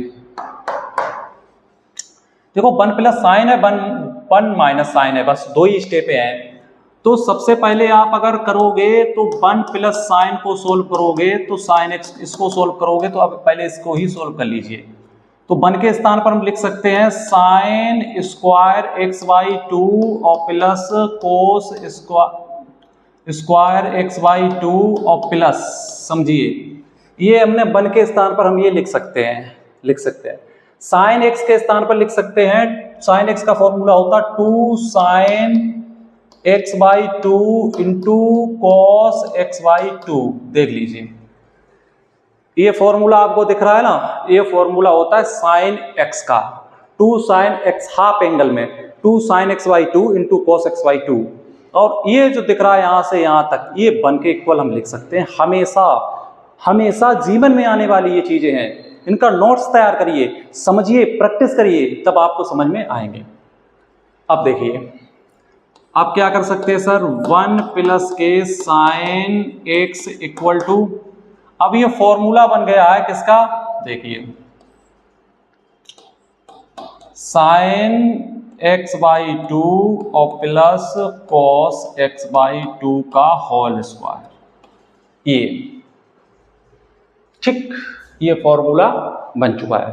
देखो 1 प्लस साइन है, 1 माइनस साइन है, बस 2 ही स्टेप हैं। तो सबसे पहले आप अगर करोगे तो 1 प्लस साइन को सोल्व करोगे तो साइन एक्स, इसको सोल्व करोगे तो अब पहले इसको ही सोल्व कर लीजिए। तो 1 के स्थान पर हम लिख सकते हैं sine square x by two और plus cos square x by two और प्लस, समझिए ये हमने 1 के स्थान पर हम ये लिख सकते हैं। साइन एक्स के स्थान पर लिख सकते हैं, साइन एक्स का फॉर्मूला होता 2 sine x by two into cos x by to. देख लीजिए ये फॉर्मूला आपको दिख रहा है ना, ये फॉर्मूला होता है साइन एक्स का। 2 साइन एक्स हाफ एंगल में 2 sine x by two into cos x by two, और ये जो दिख रहा है यहां से यहां तक, ये 1 के इक्वल हम लिख सकते हैं। हमेशा जीवन में आने वाली ये चीजें हैं, इनका नोट्स तैयार करिए, समझिए, प्रैक्टिस करिए, तब आपको समझ में आएंगे। अब देखिए आप क्या कर सकते हैं सर, 1 प्लस के साइन एक्स इक्वल टू, अब ये फॉर्मूला बन गया है किसका? देखिए साइन एक्स बाई टू और plus cos x by to का होल स्क्वायर, ये ठीक, ये फॉर्मूला बन चुका है।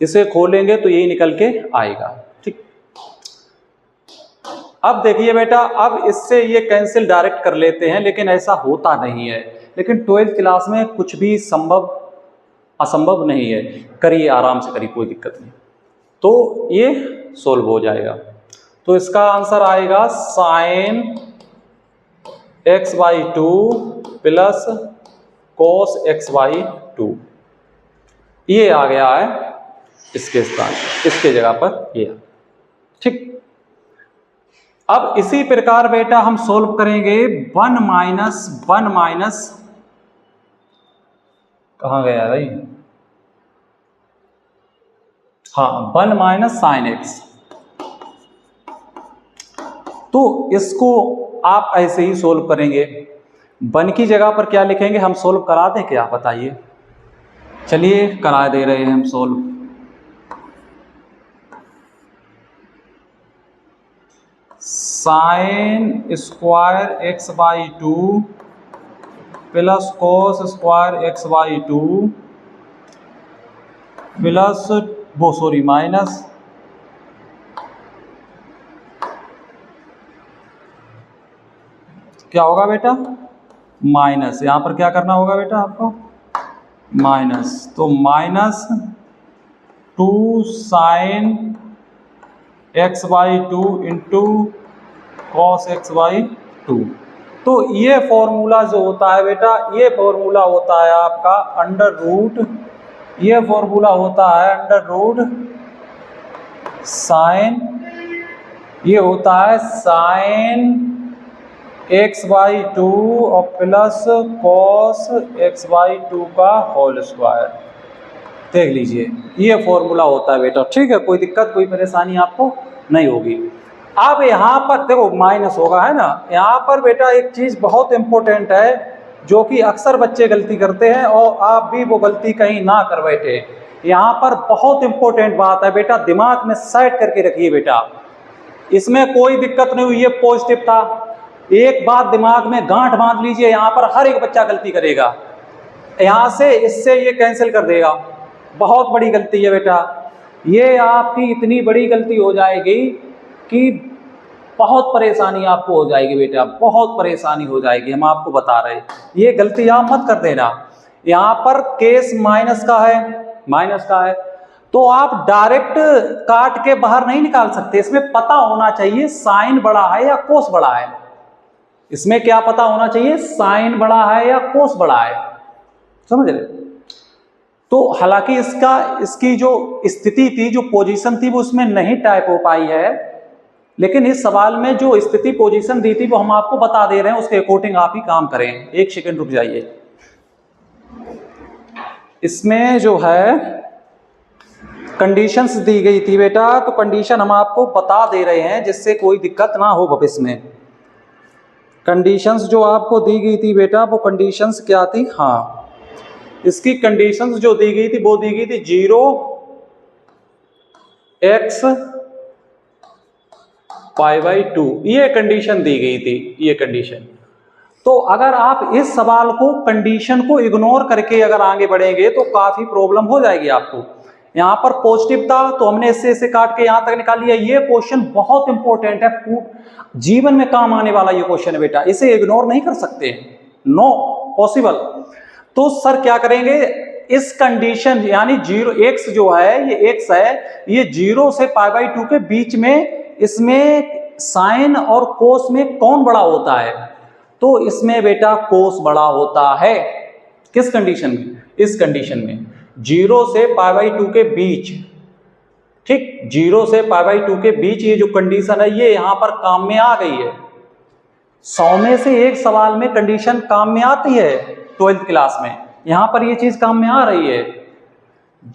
इसे खोलेंगे तो यही निकल के आएगा। ठीक, अब देखिए बेटा, अब इससे ये कैंसिल डायरेक्ट कर लेते हैं, लेकिन ऐसा होता नहीं है। लेकिन 12th क्लास में कुछ भी असंभव नहीं है, करिए, आराम से करिए, कोई दिक्कत नहीं। तो ये सोल्व हो जाएगा। तो इसका आंसर आएगा sine x by two plus cos x by two, ये आ गया है इसके स्थान, इसके जगह पर ये। ठीक, अब इसी प्रकार बेटा हम सोल्व करेंगे 1 माइनस कहाँ गया भाई, हाँ 1 माइनस साइन एक्स। तो इसको आप ऐसे ही सोल्व करेंगे। 1 की जगह पर क्या लिखेंगे, हम सोल्व करा दें क्या, बताइए? चलिए करा दे रहे हैं हम solve. Sign square x by two plus cos square x by two plus minus क्या होगा बेटा, माइनस। यहां पर क्या करना होगा बेटा आपको, माइनस, तो minus 2 sine x by two into cos x by to. तो ये फॉर्मूला जो होता है बेटा, ये फॉर्मूला होता है आपका अंडर रूट, ये फॉर्मूला होता है अंडर रूट साइन, ये होता है साइन एक्स बाई टू और plus cos x by to का होल स्क्वायर। देख लीजिए ये फॉर्मूला होता है बेटा। ठीक है, कोई दिक्कत, कोई परेशानी आपको नहीं होगी। अब यहाँ पर देखो माइनस होगा, है ना। यहाँ पर बेटा एक चीज बहुत इंपॉर्टेंट है जो कि अक्सर बच्चे गलती करते हैं, और आप भी वो गलती कहीं ना कर बैठे। यहां पर बहुत इंपॉर्टेंट बात है बेटा, दिमाग में सेट करके रखिए बेटा, इसमें कोई दिक्कत नहीं हुई, ये पॉजिटिव था। एक बात दिमाग में गांठ बांध लीजिए, यहां पर हर एक बच्चा गलती करेगा, यहां से इससे ये कैंसिल कर देगा, बहुत बड़ी गलती है बेटा, ये आपकी इतनी बड़ी गलती हो जाएगी कि बहुत परेशानी आपको हो जाएगी बेटा, बहुत परेशानी हो जाएगी, हम आपको बता रहे हैं, ये गलती आप मत कर देना। यहां पर केस माइनस का है, माइनस का है, तो आप डायरेक्ट काट के बाहर नहीं निकाल सकते, इसमें पता होना चाहिए साइन बड़ा है या कोस बड़ा है, इसमें क्या पता होना चाहिए, साइन बड़ा है या कोस बड़ा है, समझ रहे। तो हालांकि इसकी जो स्थिति थी, जो पोजीशन थी, वो उसमें नहीं टाइप हो पाई है, लेकिन इस सवाल में जो स्थिति पोजीशन दी थी वो हम आपको बता दे रहे हैं, उसके अकॉर्डिंग आप ही काम करें। एक सेकंड रुक जाइए, इसमें जो है कंडीशंस दी गई थी बेटा, तो कंडीशन हम आपको बता दे रहे हैं जिससे कोई दिक्कत ना हो भविष्य में। कंडीशंस जो आपको दी गई थी बेटा, वो कंडीशंस क्या थी, हाँ इसकी कंडीशंस जो दी गई थी वो दी गई थी 0x π/2, ये कंडीशन दी गई थी, ये कंडीशन। तो अगर आप इस सवाल को कंडीशन को इग्नोर करके अगर आगे बढ़ेंगे तो काफी प्रॉब्लम हो जाएगी आपको। यहां पर पॉजिटिव था तो हमने इससे काट के यहां तक निकाल लिया। ये क्वेश्चन बहुत इंपॉर्टेंट है, जीवन में काम आने वाला ये क्वेश्चन है बेटा, इसे इग्नोर नहीं कर सकते, नो पॉसिबल। तो सर क्या करेंगे, इस कंडीशन यानी 0x जो है, ये x है, ये 0 से π/2 के बीच में, इसमें साइन और कोस में कौन बड़ा होता है, तो इसमें बेटा कोस बड़ा होता है। किस कंडीशन में, इस कंडीशन में 0 से π/2 के बीच, ठीक 0 से π/2 के बीच ये जो कंडीशन है ये यहां पर काम में आ गई है। 100 में से एक सवाल में कंडीशन काम में आती है 12th क्लास में, यहां पर ये चीज काम में आ रही है।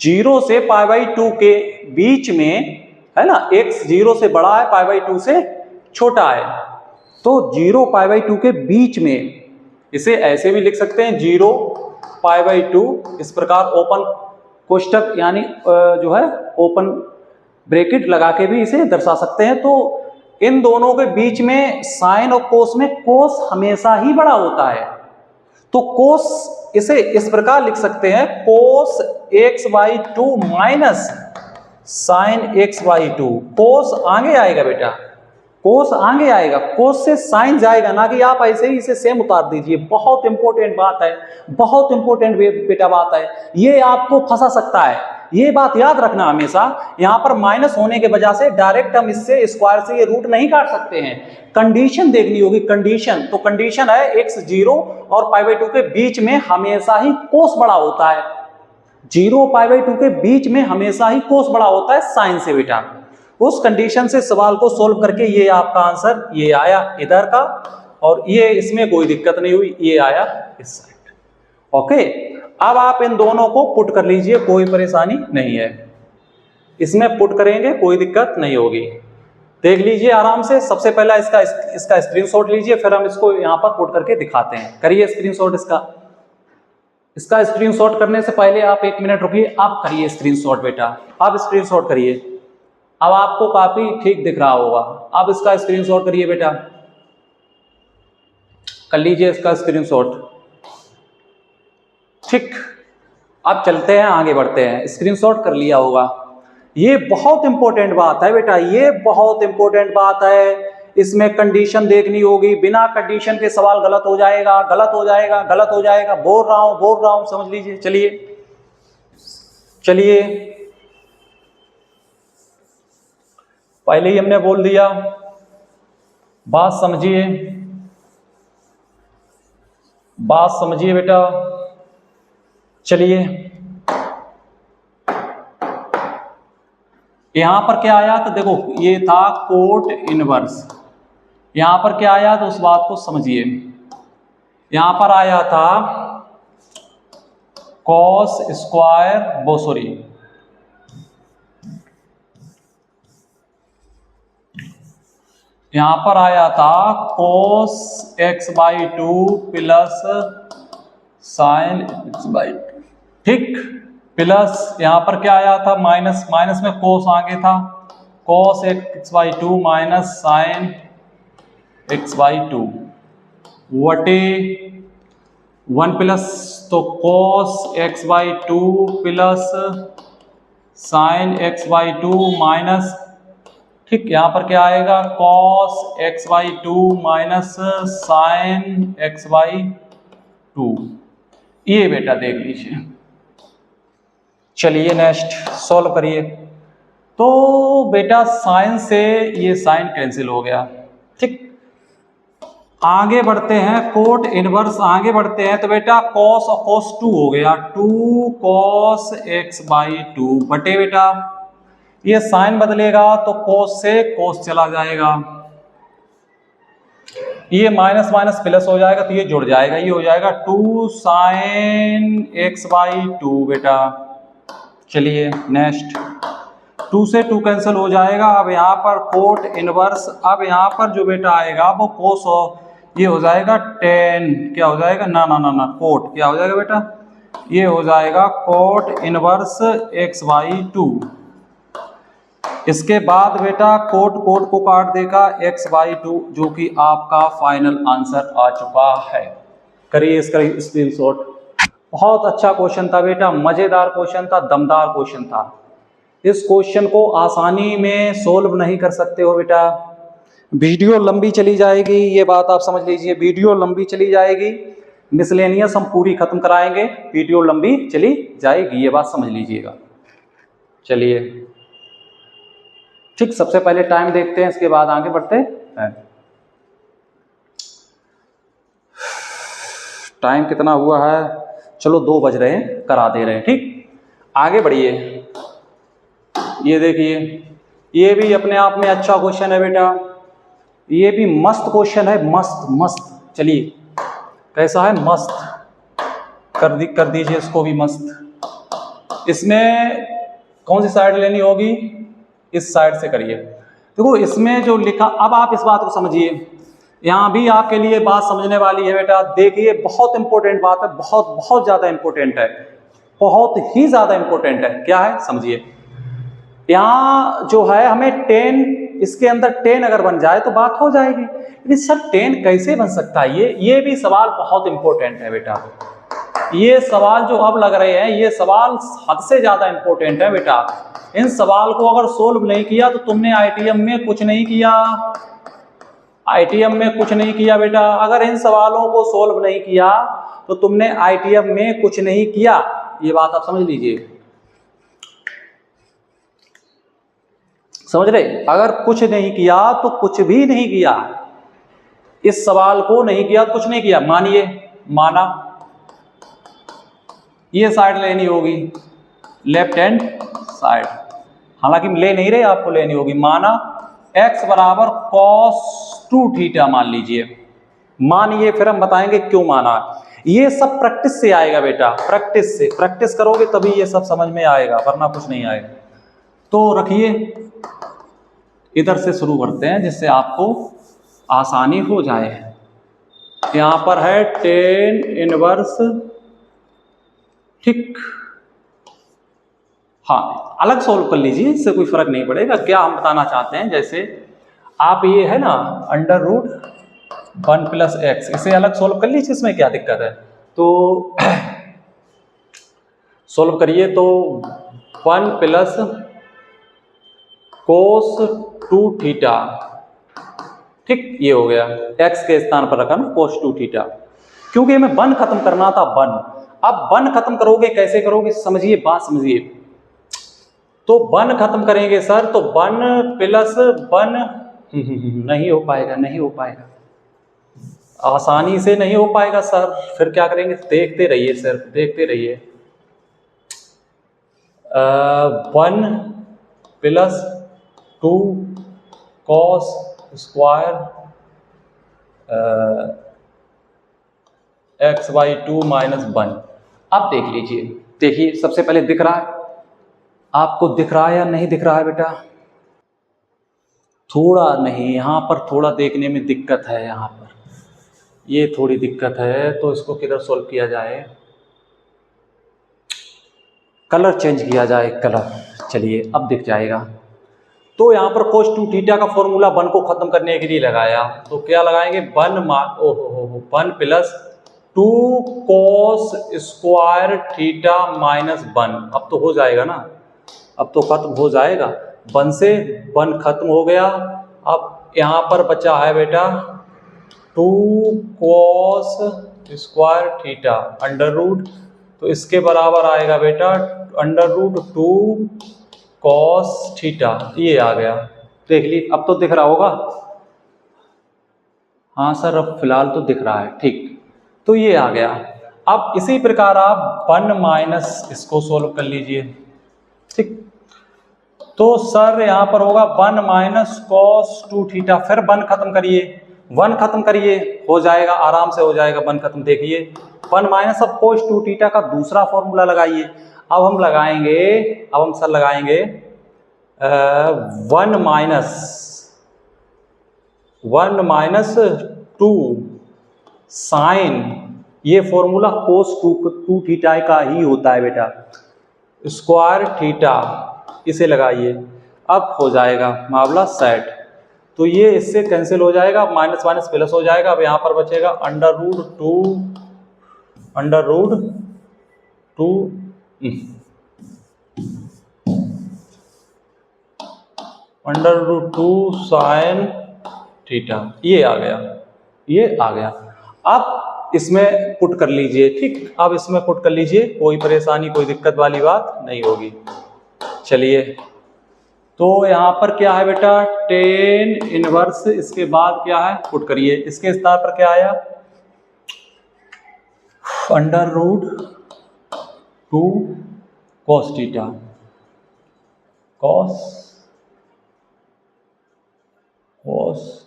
0 से π/2 के बीच में है ना, x 0 से बड़ा है, π/2 से छोटा है, तो 0 π/2 के बीच में, इसे ऐसे भी लिख सकते हैं 0 π/2, इस प्रकार ओपन कोष्टक यानी जो है ओपन ब्रैकेट लगा के भी इसे दर्शा सकते हैं। तो इन दोनों के बीच में साइन और कोस में कोस हमेशा ही बड़ा होता है, तो कोस इसे इस प्रकार लिख सकते हैं, कोस x/2 माइनस साइन x/2। कोस आगे आएगा बेटा, कोस आगे आएगा, कोस से साइन जाएगा, ना कि आप ऐसे ही इसे सेम उतार दीजिए। बहुत इंपॉर्टेंट बात है, बहुत इंपॉर्टेंट बेटा बात है, ये आपको फंसा सकता है, ये बात याद रखना हमेशा। यहां पर माइनस होने के वजह से डायरेक्ट हम इससे स्क्वायर से ये रूट नहीं काट सकते हैं, कंडीशन देखनी होगी, कंडीशन। तो कंडीशन है x 0 और π/2 के बीच में हमेशा ही कोस बड़ा होता है, 0 π/2 के बीच में हमेशा ही कोस बड़ा होता है साइन से बेटा। उस कंडीशन से सवाल को सोल्व करके ये आपका आंसर ये आया इधर का, और ये इसमें कोई दिक्कत नहीं हुई, ये आया इस साइड। ओके, अब आप इन दोनों को पुट कर लीजिए, कोई परेशानी नहीं है, इसमें पुट करेंगे कोई दिक्कत नहीं होगी। देख लीजिए आराम से, सबसे पहला इसका स्क्रीनशॉट लीजिए, फिर हम इसको यहां पर पुट करके दिखाते हैं। करिए स्क्रीनशॉट इसका स्क्रीनशॉट करने से पहले आप 1 मिनट रुकिए, आप करिए स्क्रीनशॉट बेटा, आप स्क्रीनशॉट करिए, अब आपको काफी ठीक दिख रहा होगा। आप इसका स्क्रीनशॉट करिए बेटा, कर लीजिए इसका स्क्रीनशॉट, ठीक। अब चलते हैं, आगे बढ़ते हैं, स्क्रीनशॉट कर लिया होगा। ये बहुत इंपॉर्टेंट बात है बेटा, ये बहुत इंपॉर्टेंट बात है, इसमें कंडीशन देखनी होगी, बिना कंडीशन के सवाल गलत हो जाएगा, गलत हो जाएगा, गलत हो जाएगा, बोल रहा हूं समझ लीजिए। चलिए पहले ही हमने बोल दिया, बात समझिए बेटा। चलिए यहां पर क्या आया, तो देखो ये था कोट इनवर्स, यहां पर क्या आया तो उस बात को समझिए। यहां पर आया था कॉस स्क्वायर यहां पर आया था cos x/2 plus sign x/2, ठीक। प्लस यहाँ पर क्या आया था, माइनस, माइनस में कोस आगे था, cos x/2 minus sign x/2 वटे 1 प्लस, तो cos x/2 plus sign x/2 minus, ठीक, यहाँ पर क्या आएगा, cos x/2 minus sign x/2। ये बेटा देख लीजिए। चलिए नेक्स्ट सॉल्व करिए। तो बेटा साइन से ये साइन कैंसिल हो गया, ठीक। आगे बढ़ते हैं, कोट इनवर्स आगे बढ़ते हैं, तो बेटा cos और cos 2 हो गया, 2 cos x/2 बटे बेटा ये साइन बदलेगा तो cos से cos चला जाएगा, ये माइनस माइनस प्लस हो जाएगा तो ये जुड़ जाएगा, ये हो जाएगा 2 साइन x/2 बेटा। चलिए नेक्स्ट, 2 से 2 कैंसिल हो जाएगा। अब यहाँ पर कोट इनवर्स, अब यहाँ पर जो बेटा आएगा वो कोस हो, ये हो जाएगा 10, क्या हो जाएगा, ना ना ना ना, कोट क्या हो जाएगा बेटा, ये हो जाएगा कोट इनवर्स x/2। इसके बाद बेटा कोट कोट को काट देगा x/2, जो कि आपका फाइनल आंसर आ चुका है। करिए इसका स्क्रीनशॉट। बहुत अच्छा क्वेश्चन था बेटा, मजेदार क्वेश्चन था, दमदार क्वेश्चन था। इस क्वेश्चन को आसानी में सोल्व नहीं कर सकते हो बेटा, वीडियो लंबी चली जाएगी, ये बात आप समझ लीजिए, वीडियो लंबी चली जाएगी। मिसलेनियस हम पूरी खत्म कराएंगे, वीडियो लंबी चली जाएगी, ये बात समझ लीजिएगा। चलिए ठीक, सबसे पहले टाइम देखते हैं, इसके बाद आगे बढ़ते हैं। टाइम कितना हुआ है, चलो 2 बज रहे हैं, करा दे रहे हैं, ठीक। आगे बढ़िए, ये देखिए, ये भी अपने आप में अच्छा क्वेश्चन है बेटा, ये भी मस्त क्वेश्चन है, मस्त मस्त। चलिए कैसा है, मस्त, कर दीजिए इसको भी मस्त। इसमें कौन सी साइड लेनी होगी, इस साइड से करिए। देखो इसमें जो लिखा, अब आप इस बात को समझिए, यहाँ भी आपके लिए बात समझने वाली है बेटा। देखिए बहुत इंपॉर्टेंट बात है, बहुत बहुत ज्यादा इंपॉर्टेंट है, बहुत ही ज्यादा इंपॉर्टेंट है। क्या है समझिए, यहाँ जो है हमें 10, इसके अंदर 10 अगर बन जाए तो बात हो जाएगी, लेकिन सर 10 कैसे बन सकता है, ये भी सवाल बहुत इंपॉर्टेंट है बेटा। ये सवाल जो अब लग रहे हैं, ये सवाल हद से ज्यादा इंपॉर्टेंट है बेटा। इन सवाल को अगर सोल्व नहीं किया तो तुमने आईटीएम में कुछ नहीं किया, आईटीएम में कुछ नहीं किया बेटा। अगर इन सवालों को सोल्व नहीं किया तो तुमने आईटीएम में कुछ नहीं किया, ये बात आप समझ लीजिए, समझ रहे। अगर कुछ नहीं किया तो कुछ भी नहीं किया, इस सवाल को नहीं किया तो कुछ नहीं किया। मानिए, माना ये साइड लेनी होगी, लेफ्ट हैंड साइड, हालांकि ले नहीं रहे, आपको लेनी होगी। माना x बराबर cos 2 थीटा मान लीजिए, मानिए, फिर हम बताएंगे क्यों माना। ये सब प्रैक्टिस से आएगा बेटा, प्रैक्टिस से, प्रैक्टिस करोगे तभी ये सब समझ में आएगा, वरना कुछ नहीं आएगा। तो रखिए, इधर से शुरू करते हैं जिससे आपको आसानी हो जाए। यहां पर है 10 इनवर्स, ठीक, हाँ अलग सोल्व कर लीजिए, इससे कोई फर्क नहीं पड़ेगा। क्या हम बताना चाहते हैं, जैसे आप ये है ना √1 + x, इसे अलग सोल्व कर लीजिए, इसमें क्या दिक्कत है। तो सोल्व करिए, तो 1 + cos 2 थीटा, ठीक, ये हो गया, x के स्थान पर रखा ना cos 2 थीटा, क्योंकि हमें 1 खत्म करना था, 1। अब 1 खत्म करोगे, कैसे करोगे, समझिए, बात समझिए। तो 1 खत्म करेंगे सर, तो 1 + 1 नहीं हो पाएगा, नहीं हो पाएगा, आसानी से नहीं हो पाएगा सर। फिर क्या करेंगे, देखते रहिए, सिर्फ देखते रहिए। 1 + 2 cos स्क्वायर x/2 - 1। अब देख लीजिए, देखिए सबसे पहले दिख रहा है आपको, दिख रहा है या नहीं दिख रहा है बेटा, थोड़ा नहीं, यहाँ पर थोड़ा देखने में दिक्कत है, यहाँ पर ये थोड़ी दिक्कत है, तो इसको किधर सोल्व किया जाए। कलर चेंज किया जाए, कलर, चलिए अब दिख जाएगा। तो यहाँ पर cos 2 थीटा का फॉर्मूला 1 को खत्म करने के लिए लगाया, तो क्या लगाएंगे 1 plus 2 cos square theta minus 1। अब तो हो जाएगा ना, अब तो खत्म हो जाएगा, 1 से 1 खत्म हो गया। अब यहाँ पर बचा है बेटा 2 cos square theta under root, तो इसके बराबर आएगा बेटा अंडर रूट 2 cos थीटा। ये आ गया, देख ली, अब तो दिख रहा होगा। हाँ सर अब फिलहाल तो दिख रहा है, ठीक। तो ये आ गया। अब इसी प्रकार आप 1 माइनस इसको सोल्व कर लीजिए, ठीक। तो सर यहाँ पर होगा 1 माइनस cos 2 थीटा, फिर 1 खत्म करिए, 1 खत्म करिए, हो जाएगा, आराम से हो जाएगा 1 खत्म। देखिए 1 माइनस, अब cos 2 थीटा का दूसरा फॉर्मूला लगाइए। अब हम लगाएंगे, अब हम सर लगाएंगे 1 माइनस 2 साइन, ये फॉर्मूला cos 2 थीटा का ही होता है बेटा, स्क्वायर थीटा, इसे लगाइए। अब हो जाएगा मामला सेट। तो ये इससे कैंसिल हो जाएगा, माइनस माइनस प्लस हो जाएगा। अब यहाँ पर बचेगा अंडर रूट 2 साइन थीटा, ये आ गया, ये आ गया। अब इसमें पुट कर लीजिए, ठीक। अब इसमें पुट कर लीजिए, कोई परेशानी कोई दिक्कत वाली बात नहीं होगी। चलिए, तो यहाँ पर क्या है बेटा टेन इनवर्स, इसके बाद क्या है पुट करिए, इसके स्थान पर क्या आया under root 2 cos theta, cos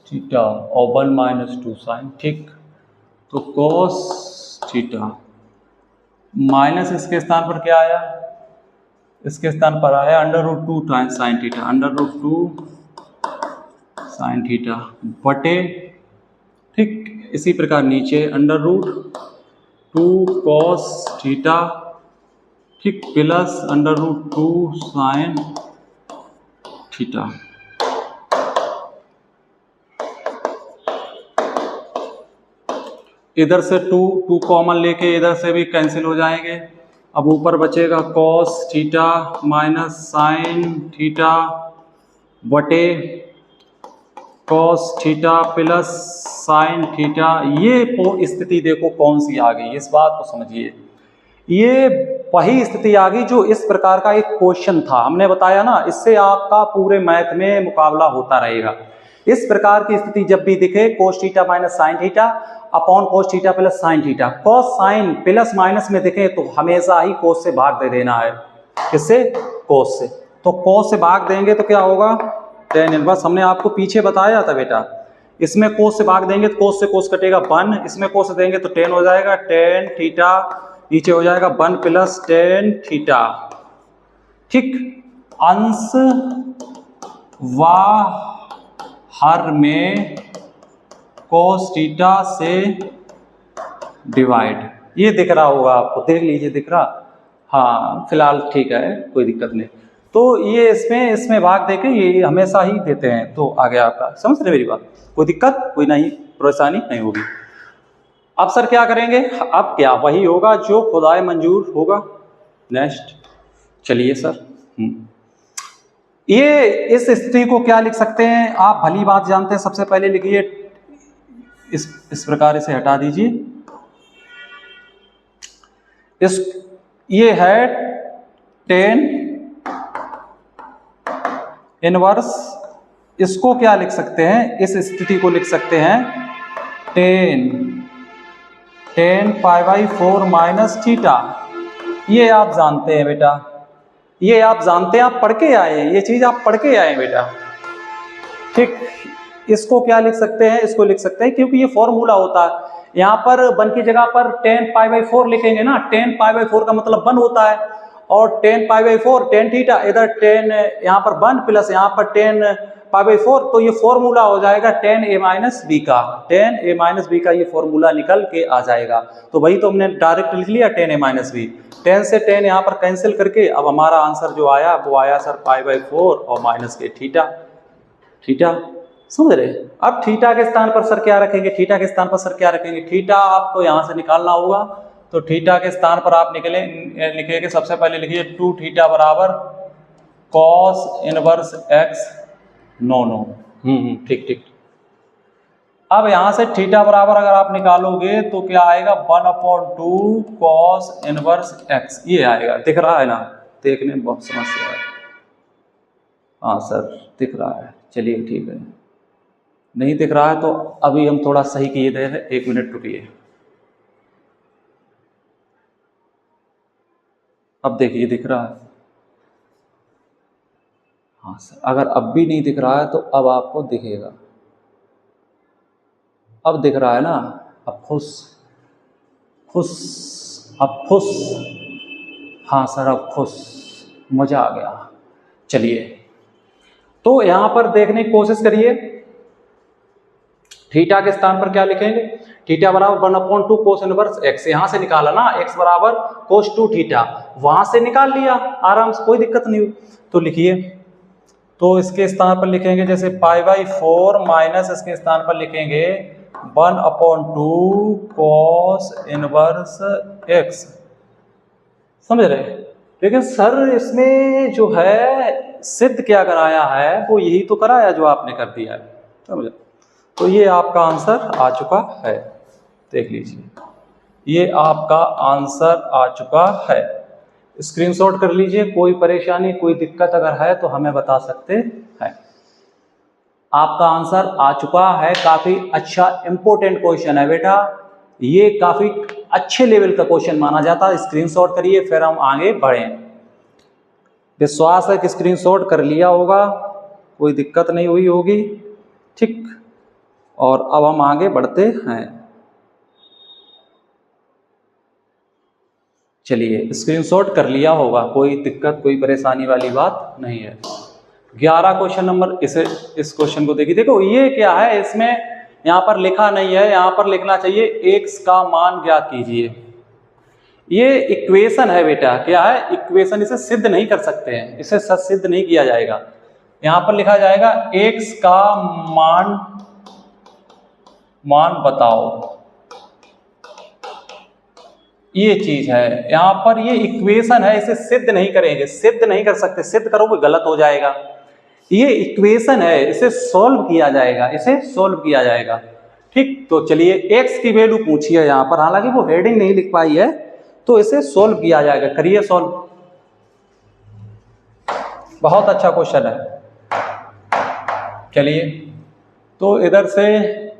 theta और 1 माइनस 2 साइन, ठीक। तो cos थीटा माइनस इसके स्थान पर क्या आया, इसके स्थान पर आया under root 2 sine theta, under root 2 sine theta बटे, ठीक। इसी प्रकार नीचे अंडर रूट 2 cos थीटा, ठीक, plus under root 2 sine theta. इधर से 2 कॉमन लेके इधर से भी कैंसिल हो जाएंगे। अब ऊपर बचेगा cos theta minus sine theta बटे cos theta plus sine theta. ये स्थिति देखो कौन सी आ गई, इस बात को समझिए। ये वही स्थिति आ गई जो इस प्रकार का एक क्वेश्चन था, हमने बताया ना, इससे आपका पूरे मैथ में मुकाबला होता रहेगा। इस प्रकार की स्थिति जब भी दिखे cos theta minus sine theta upon cos theta plus sine theta, cos sine plus minus में दिखे तो हमेशा ही cos से भाग दे देना है। किससे? cos से। तो cos से भाग देंगे तो क्या होगा tan इनवर्स, हमने आपको पीछे बताया था बेटा। इसमें cos से भाग देंगे तो cos से cos कटेगा 1, इसमें cos से देंगे तो tan हो जाएगा, tan थीटा नीचे हो जाएगा 1 प्लस tan थीटा, ठीक। अंश व हर में cos थीटा से डिवाइड, ये दिख रहा होगा आपको, देख लीजिए दिख रहा, हाँ फिलहाल ठीक है कोई दिक्कत नहीं। तो ये इसमें भाग देके ये हमेशा ही देते हैं। तो आ गया आपका, समझ रहे मेरी बात, कोई दिक्कत कोई नहीं परेशानी नहीं होगी। अब सर क्या करेंगे, अब क्या वही होगा जो खुदाए मंजूर होगा। नेक्स्ट चलिए सर, ये इस स्थिति को क्या लिख सकते हैं आप भली बात जानते हैं। सबसे पहले लिखिए इस प्रकार इसे हटा दीजिए, ये है tan इनवर्स, इसको क्या लिख सकते हैं, इस स्थिति को लिख सकते हैं tan पाई 4 माइनस थीटा। ये आप जानते हैं बेटा, ये आप जानते हैं, आप पढ़ के आए हैं, ये चीज आप पढ़ के आए बेटा, ठीक। इसको क्या लिख सकते हैं, इसको लिख सकते हैं क्योंकि ये फॉर्मूला होता है। यहाँ पर 1 की जगह पर tan पाई 4 लिखेंगे ना, tan पाई 4 का मतलब 1 होता है, और tan पाई 4 tan थीटा, इधर tan यहाँ पर 1 प्लस यहाँ पर tan पाई बाई 4, तो ये फॉर्मूला हो जाएगा tan a माइनस बी का, tan a माइनस बी का ये फॉर्मूला निकल के आ जाएगा। तो वही तो हमने डायरेक्ट लिख लिया tan a minus B, tan से tan यहाँ पर कैंसिल करके अब हमारा आंसर जो आया वो आया सर पाई बाई 4 और माइनस के थीटा। थीटा समझ रहे? अब थीटा के स्थान पर सर क्या रखेंगे, थीटा के स्थान पर सर क्या रखेंगे, थीटा आपको यहाँ से निकालना होगा। तो थीटा के स्थान पर आप लिखेंगे सबसे पहले लिखिए 2 थीटा बराबर cos इनवर्स x, नो ठीक ठीक। अब यहां से थीटा बराबर अगर आप निकालोगे तो क्या आएगा 1/2 cos इनवर्स x, ये आएगा। दिख रहा है ना, देखने में बहुत समस्या है। हाँ सर दिख रहा है, चलिए ठीक है। नहीं दिख रहा है तो अभी हम थोड़ा सही किए थे, 1 मिनट रुकिए। अब देखिए दिख रहा है। हाँ सर, अगर अब भी नहीं दिख रहा है तो अब आपको दिखेगा। अब दिख रहा है ना, अब खुश खुश, अब खुश, हाँ सर अब खुश, मजा आ गया। चलिए तो यहां पर देखने की कोशिश करिए, थीटा के स्थान पर क्या लिखेंगे, थीटा बराबर 1/2 कोस इनवर्स x, यहां से निकाला ना x बराबर कोस 2 थीटा, वहां से निकाल लिया आराम से, कोई दिक्कत नहीं हुई। तो लिखिए, तो इसके स्थान पर लिखेंगे जैसे पाई बाई 4 माइनस इसके स्थान पर लिखेंगे 1/2 कॉस इनवर्स x, समझ रहे? लेकिन सर इसमें जो है सिद्ध क्या कराया है, वो यही तो कराया जो आपने कर दिया है, समझे? तो ये आपका आंसर आ चुका है, देख लीजिए ये आपका आंसर आ चुका है। स्क्रीनशॉट कर लीजिए, कोई परेशानी कोई दिक्कत अगर है तो हमें बता सकते हैं। आपका आंसर आ चुका है, काफी अच्छा इंपॉर्टेंट क्वेश्चन है बेटा, ये काफी अच्छे लेवल का क्वेश्चन माना जाता है। स्क्रीनशॉट करिए फिर हम आगे बढ़ें। विश्वास है कि स्क्रीनशॉट कर लिया होगा, कोई दिक्कत नहीं हुई होगी, ठीक। और अब हम आगे बढ़ते हैं। चलिए स्क्रीनशॉट कर लिया होगा, कोई दिक्कत कोई परेशानी वाली बात नहीं है। 11 क्वेश्चन नंबर, इस क्वेश्चन को देखिए। देखो ये क्या है, इसमें यहाँ पर लिखा नहीं है, यहाँ पर लिखना चाहिए x का मान ज्ञात कीजिए। ये इक्वेशन है बेटा, क्या है इक्वेशन, इसे सिद्ध नहीं कर सकते हैं, इसे सिद्ध नहीं किया जाएगा। यहाँ पर लिखा जाएगा x का मान बताओ, ये चीज है। यहाँ पर ये इक्वेशन है, इसे सिद्ध नहीं करेंगे, सिद्ध नहीं कर सकते, सिद्ध करोगे गलत हो जाएगा। ये इक्वेशन है, इसे सॉल्व किया जाएगा, इसे सॉल्व किया जाएगा, ठीक। तो चलिए x की वैल्यू पूछी है यहाँ पर, हालांकि वो हेडिंग नहीं लिख पाई है, तो इसे सॉल्व किया जाएगा। करिए सॉल्व, बहुत अच्छा क्वेश्चन है। चलिए तो इधर से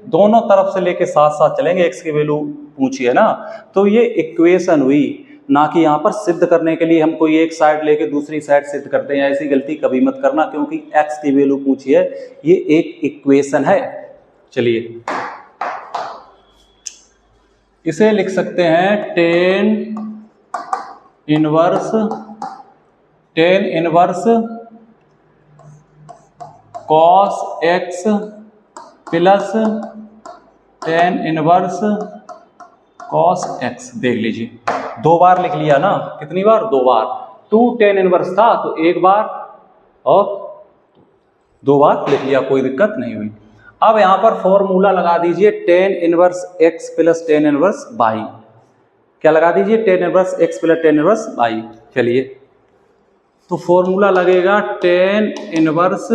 दोनों तरफ से लेके साथ साथ चलेंगे, x की वैल्यू पूछी है ना, तो ये इक्वेशन हुई, ना कि यहाँ पर सिद्ध करने के लिए हम कोई एक साइड लेके दूसरी साइड सिद्ध करते हैं। ऐसी गलती कभी मत करना, क्योंकि x की वैल्यू पूछी है, ये एक इक्वेशन है। चलिए इसे लिख सकते हैं tan inverse cos x plus tan inverse cos x। देख लीजिए 2 बार लिख लिया ना, कितनी बार, 2 बार। 2 tan इनवर्स था तो 1 बार और 2 बार लिख लिया, कोई दिक्कत नहीं हुई। अब यहां पर फॉर्मूला लगा दीजिए tan inverse x plus tan inverse y, क्या लगा दीजिए, tan inverse x plus tan inverse y। चलिए तो फॉर्मूला लगेगा tan inverse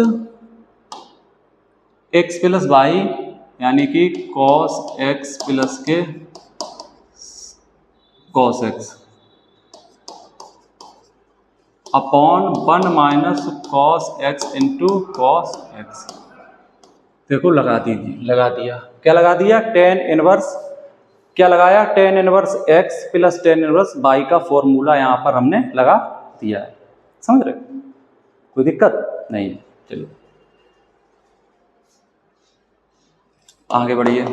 x plus y, यानी कि cos x प्लस के cos x upon 1 minus cos x into cos x। देखो लगा दीजिए, लगा दिया, क्या लगा दिया, tan इनवर्स, क्या लगाया, tan inverse x plus tan inverse y का फॉर्मूला यहाँ पर हमने लगा दिया है, समझ रहे, कोई दिक्कत नहीं है। चलिए आगे बढ़िए।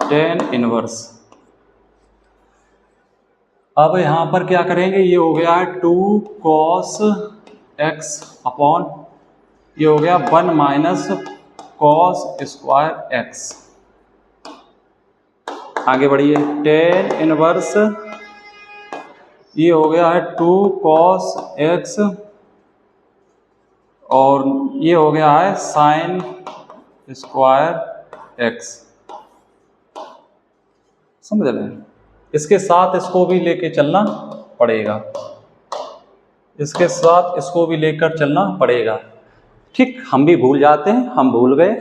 tan इनवर्स, अब यहाँ पर क्या करेंगे, ये हो गया है 2 cos x अपॉन ये हो गया 1 माइनस कॉस स्क्वायर एक्स। आगे बढ़िए, टेन इनवर्स ये हो गया है 2 कॉस एक्स और ये हो गया है साइन स्क्वायर एक्स। समझ रहे हैं? इसके साथ इसको भी लेके चलना पड़ेगा, इसके साथ इसको भी लेकर चलना पड़ेगा। ठीक, हम भी भूल जाते हैं, हम भूल गए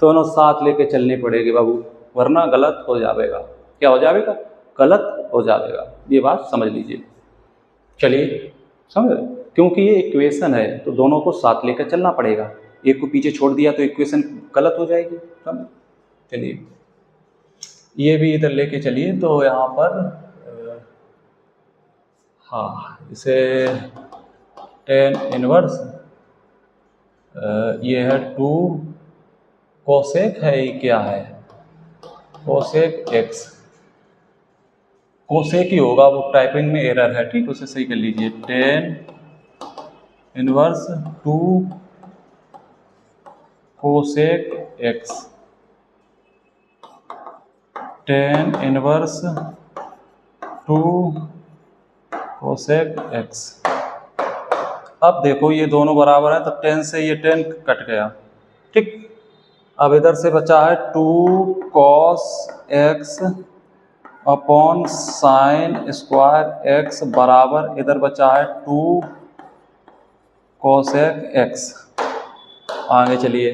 दोनों साथ लेके चलने पड़ेगी बाबू, वरना गलत हो जाएगा। क्या हो जाएगा? गलत हो जाएगा। ये बात समझ लीजिए। चलिए, समझ रहे? क्योंकि ये इक्वेशन है तो दोनों को साथ लेकर चलना पड़ेगा। एक को पीछे छोड़ दिया तो इक्वेशन गलत हो जाएगी। समझ? चलिए, ये भी इधर लेके चलिए। तो यहाँ पर हाँ, इसे टेन इनवर्स ये है 2 कोसेक है, ये क्या है? Cosec x. कोसेक ही होगा, वो टाइपिंग में एरर है। ठीक, उसे सही कर लीजिए। Tan inverse 2 cosec x, tan inverse 2 cosec x. अब देखो ये दोनों बराबर है तो 10 से ये 10 कट गया। ठीक, अब इधर से बचा है 2 cos x upon sine square x बराबर इधर बचा है 2 कोसेक एक्स। आगे चलिए,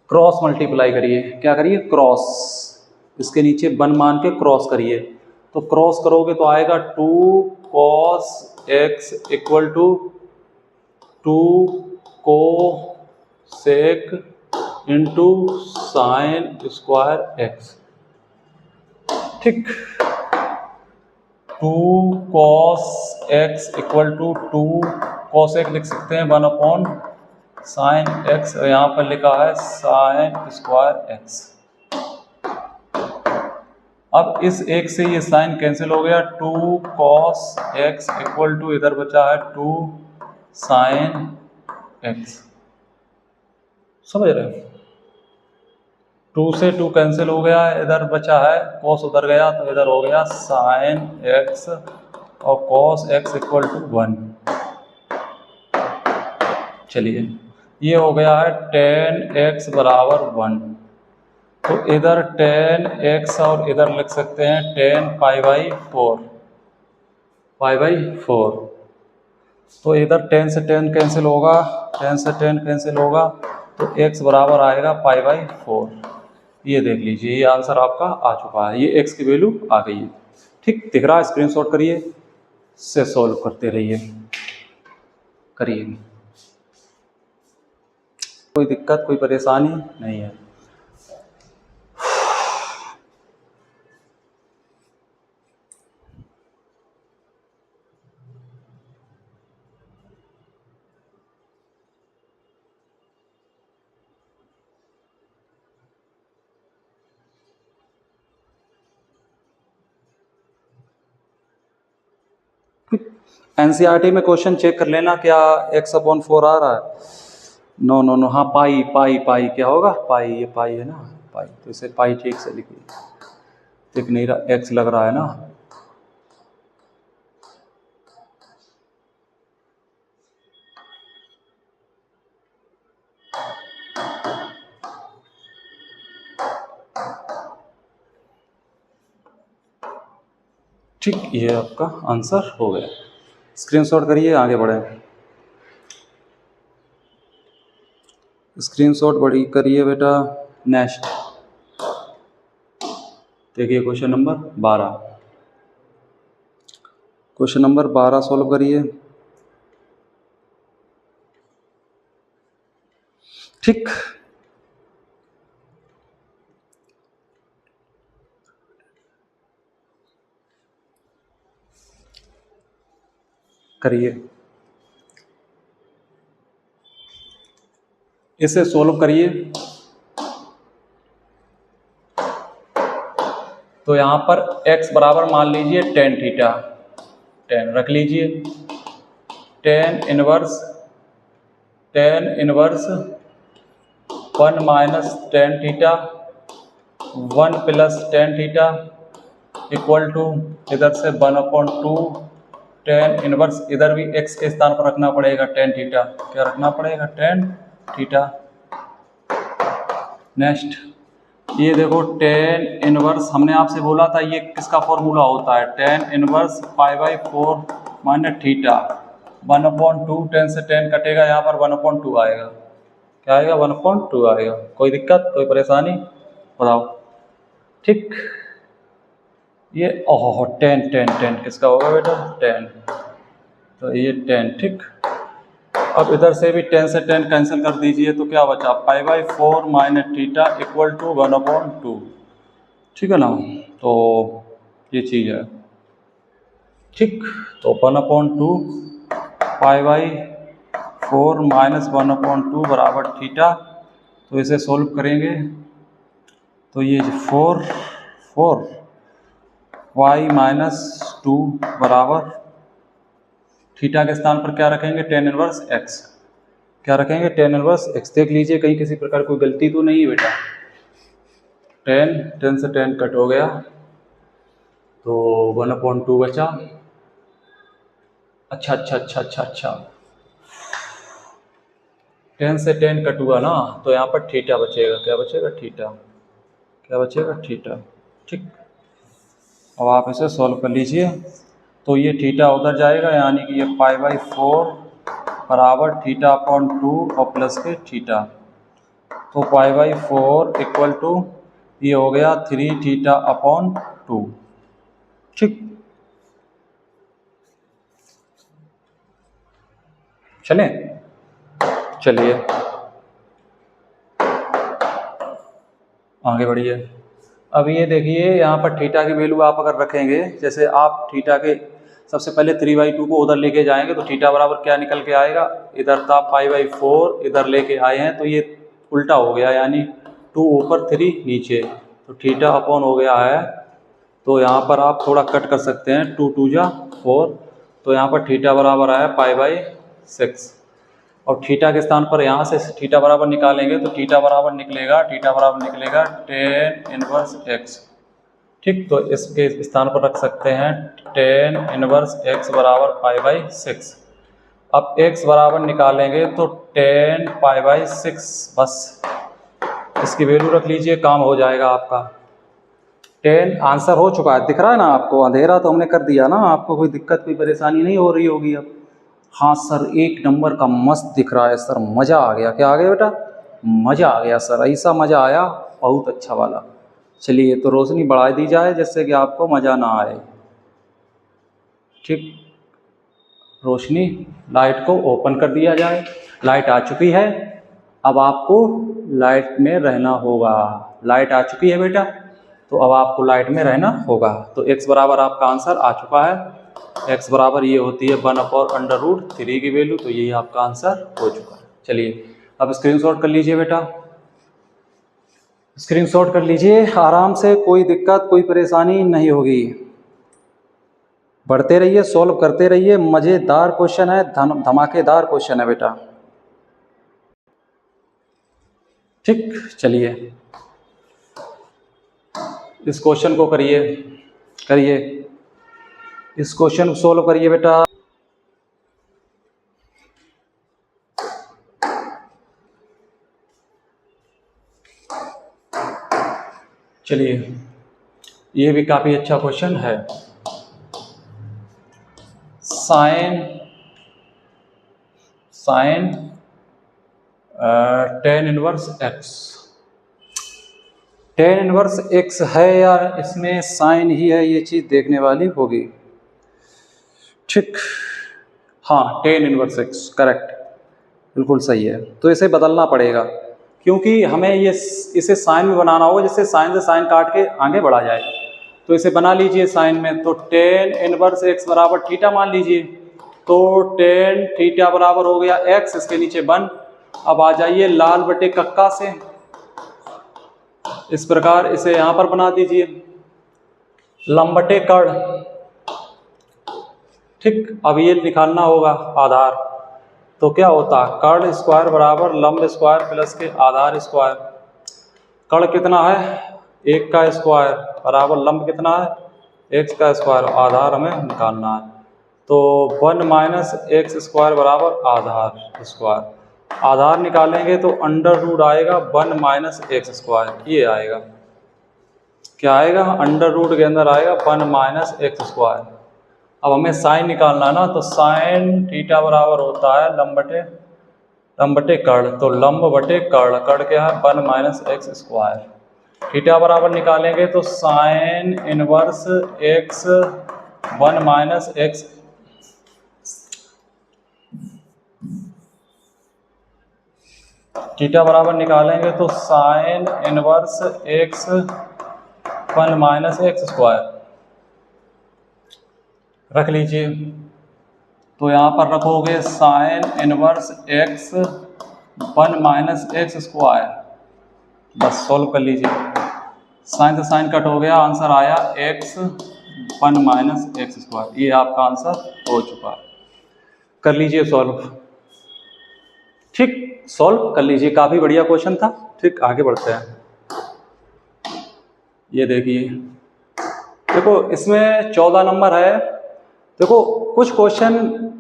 क्रॉस मल्टीप्लाई करिए। क्या करिए? क्रॉस, इसके नीचे 1 मान के क्रॉस करिए। तो क्रॉस करोगे तो आएगा 2 cos x equal to 2 cosec into sine square x. ठीक, 2 cos x equal to 2 cosec लिख सकते हैं 1 अपॉन साइन एक्स, यहाँ पर लिखा है साइन स्क्वायर एक्स। अब इस एक से ये साइन कैंसिल हो गया, 2 कॉस एक्स इक्वल टू इधर बचा है 2 साइन एक्स। समझ रहे हैं? 2 से 2 कैंसिल हो गया, इधर बचा है कॉस, उधर गया तो इधर हो गया साइन एक्स और कॉस एक्स इक्वल टू 1। चलिए, ये हो गया है 10x बराबर 1। तो इधर 10x और इधर लिख सकते हैं 10 π/4, π/4। तो इधर 10 से 10 कैंसिल होगा, 10 से 10 कैंसिल होगा तो x बराबर आएगा π/4। ये देख लीजिए, ये आंसर आपका आ चुका है, ये x की वैल्यू आ गई है। ठीक, दिख रहा है? स्क्रीनशॉट करिए, से सॉल्व करते रहिए, करिए। कोई दिक्कत, कोई परेशानी नहीं है। एनसीईआरटी में क्वेश्चन चेक कर लेना, क्या x/4 आ रहा है? नो नो नो, हाँ पाई पाई पाई क्या होगा? पाई, ये पाई है ना, पाई। तो इसे पाई ठीक से लिखिए, दिख नहीं रहा, x लग रहा है ना। ठीक, ये आपका आंसर हो गया। स्क्रीनशॉट करिए, आगे बढ़े। स्क्रीनशॉट बड़ी करिए बेटा। नेक्स्ट देखिए, question number 12। Question number 12 solve करिए। ठीक, करिए, इसे सोल्व करिए। तो यहाँ पर x बराबर मान लीजिए tan थीटा, 10 रख लीजिए। Tan inverse 1 minus tan theta 1 plus tan theta equal to इधर से 1/2 टेन इनवर्स, इधर भी x के स्थान पर रखना पड़ेगा टेन थीटा। क्या रखना पड़ेगा? Tan theta. नेक्स्ट ये देखो टेन इनवर्स, हमने आपसे बोला था ये किसका फॉर्मूला होता है? Tan inverse π/4 minus theta 1/2। 10 से 10 कटेगा, यहाँ पर 1/2 आएगा। क्या आएगा? 1/2 आएगा। कोई दिक्कत, कोई परेशानी बताओ? ठीक, ये ओहो 10 किसका होगा बेटा? 10, तो ये 10। ठीक, अब इधर से भी 10 से 10 कैंसिल कर दीजिए, तो क्या बचा? π/4 माइनस थीटा इक्वल टू 1/2। ठीक है ना? तो ये चीज़ है। ठीक, तो 1/2 π/4 माइनस 1/2 बराबर थीटा। तो इसे सोल्व करेंगे तो ये 4 y माइनस 2 बराबर थीटा के स्थान पर क्या रखेंगे? Ten inverse x। क्या रखेंगे? Ten inverse x। देख लीजिए कहीं किसी प्रकार कोई गलती तो नहीं है बेटा? 10 से 10 कट हो गया, तो 1/2 बचा। अच्छा 10 से 10 कट हुआ ना, तो यहाँ पर थीटा बचेगा। क्या बचेगा? थीटा। क्या बचेगा? थीटा। ठीक, अब आप इसे सॉल्व कर लीजिए, तो ये थीटा उधर जाएगा, यानी कि ये π/4 बराबर θ/2 और प्लस के थीटा। तो π/4 इक्वल टू ये हो गया 3θ/2। ठीक, चलिए आगे बढ़िए। अब ये देखिए यहाँ पर थीटा की वैल्यू आप अगर रखेंगे, जैसे आप थीटा के सबसे पहले 3/2 को उधर लेके जाएंगे, तो थीटा बराबर क्या निकल के आएगा? इधर था π/4, इधर लेके आए हैं तो ये उल्टा हो गया, यानी 2 ऊपर 3 नीचे, तो θ/, हो गया है। तो यहाँ पर आप थोड़ा कट कर सकते हैं, 2 2 जा 4, तो यहाँ पर थीटा बराबर आया π/6। और थीटा के स्थान पर यहाँ से थीटा बराबर निकालेंगे, तो थीटा बराबर निकलेगा टेन इनवर्स x। ठीक, तो इसके स्थान पर रख सकते हैं टेन इनवर्स x बराबर π/6। अब x बराबर निकालेंगे तो 10 π/6, बस इसकी वैल्यू रख लीजिए, काम हो जाएगा आपका। 10 आंसर हो चुका है, दिख रहा है ना आपको? अंधेरा तो हमने कर दिया ना, आपको कोई दिक्कत कोई परेशानी नहीं हो रही होगी अब? हाँ सर, 1 नंबर का मस्त दिख रहा है सर, मज़ा आ गया। क्या आ गया बेटा? मज़ा आ गया सर, ऐसा मज़ा आया बहुत अच्छा वाला। चलिए, तो रोशनी बढ़ा दी जाए जिससे कि आपको मज़ा ना आए। ठीक, रोशनी लाइट को ओपन कर दिया जाए। लाइट आ चुकी है, अब आपको लाइट में रहना होगा। लाइट आ चुकी है बेटा, तो अब आपको लाइट में रहना होगा। तो x बराबर आपका आंसर आ चुका है। x बराबर ये होती है 1/√3 की वैल्यू, तो यही आपका आंसर हो चुका है। चलिए, अब स्क्रीनशॉट कर लीजिए बेटा, स्क्रीनशॉट कर लीजिए आराम से, कोई दिक्कत कोई परेशानी नहीं होगी। बढ़ते रहिए, सॉल्व करते रहिए, मज़ेदार क्वेश्चन है, धमाकेदार क्वेश्चन है बेटा। ठीक, चलिए इस क्वेश्चन को करिए इस क्वेश्चन को सोल्व करिए बेटा। चलिए, ये भी काफ़ी अच्छा क्वेश्चन है। Sine tan inverse x। Tan inverse x है या इसमें साइन ही है, ये चीज़ देखने वाली होगी। ठीक, हाँ, टेन इनवर्स x करेक्ट, बिल्कुल सही है। तो इसे बदलना पड़ेगा, क्योंकि हमें ये इसे साइन में बनाना होगा, जिससे साइन से साइन काट के आगे बढ़ा जाए। तो इसे बना लीजिए साइन में, तो टेन इनवर्स x बराबर थीटा मान लीजिए। तो टेन थीटा बराबर हो गया x, इसके नीचे 1। अब आ जाइए लाल बटे कक्का से, इस प्रकार इसे यहाँ पर बना दीजिए। लंबटे कर्ण, ठीक, अब ये निकालना होगा आधार। तो क्या होता है, कर्ण स्क्वायर बराबर लंब स्क्वायर प्लस के आधार स्क्वायर। कर्ण कितना है, 1 का स्क्वायर बराबर लंब कितना है, x का स्क्वायर, आधार हमें निकालना है। तो 1 माइनस एक्स स्क्वायर बराबर आधार स्क्वायर। आधार निकालेंगे तो अंडर रूट आएगा 1 माइनस एक्स स्क्वायर, ये आएगा, क्या आएगा, अंडर रूट के अंदर आएगा 1 माइनस एक्स स्क्वायर। अब हमें साइन निकालना है ना, तो साइन थीटा बराबर होता है लंब बटे कर्ण। तो लंब बटे कर्ण, कर्ण क्या है 1 माइनस एक्स स्क्वायर। थीटा बराबर निकालेंगे तो sine inverse x 1 minus x, theta बराबर निकालेंगे तो sine inverse x 1 minus x square रख लीजिए। तो यहाँ पर रखोगे sine inverse x 1 minus x square, बस सॉल्व कर लीजिए। साइन से साइन कट हो गया, आंसर आया एक्स 1 माइनस एक्स स्क्वायर। ये आपका आंसर हो चुका है, कर लीजिए सॉल्व। ठीक, सॉल्व कर लीजिए, काफ़ी बढ़िया क्वेश्चन था। ठीक, आगे बढ़ते हैं। ये देखिए, देखो इसमें 14 नंबर है। देखो कुछ क्वेश्चन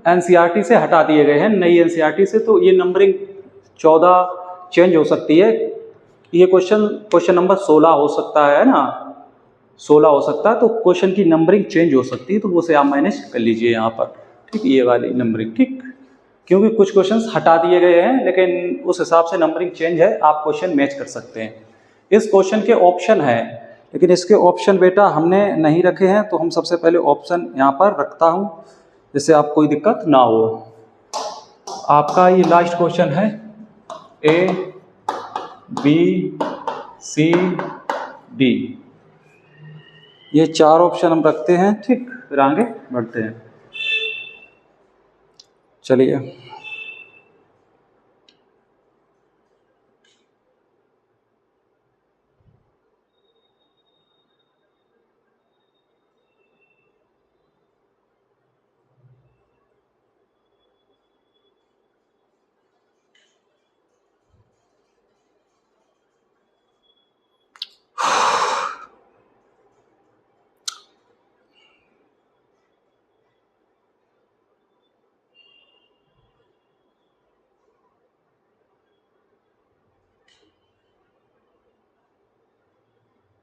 एनसीईआरटी से हटा दिए गए हैं, नई एनसीईआरटी से, तो ये नंबरिंग 14 चेंज हो सकती है। ये क्वेश्चन नंबर 16 हो सकता है ना, 16 हो सकता है, तो क्वेश्चन की नंबरिंग चेंज हो सकती है, तो वो से आप मैनेज कर लीजिए यहाँ पर। ठीक, ये वाली नंबरिंग, ठीक, क्योंकि कुछ क्वेश्चंस हटा दिए गए हैं, लेकिन उस हिसाब से नंबरिंग चेंज है, आप क्वेश्चन मैच कर सकते हैं। इस क्वेश्चन के ऑप्शन है, लेकिन इसके ऑप्शन बेटा हमने नहीं रखे हैं, तो हम सबसे पहले ऑप्शन यहाँ पर रखता हूँ, जिससे आप कोई दिक्कत ना हो। आपका ये लास्ट क्वेश्चन है, ए बी सी डी, ये 4 ऑप्शन हम रखते हैं। ठीक, फिर आगे बढ़ते हैं, चलिए।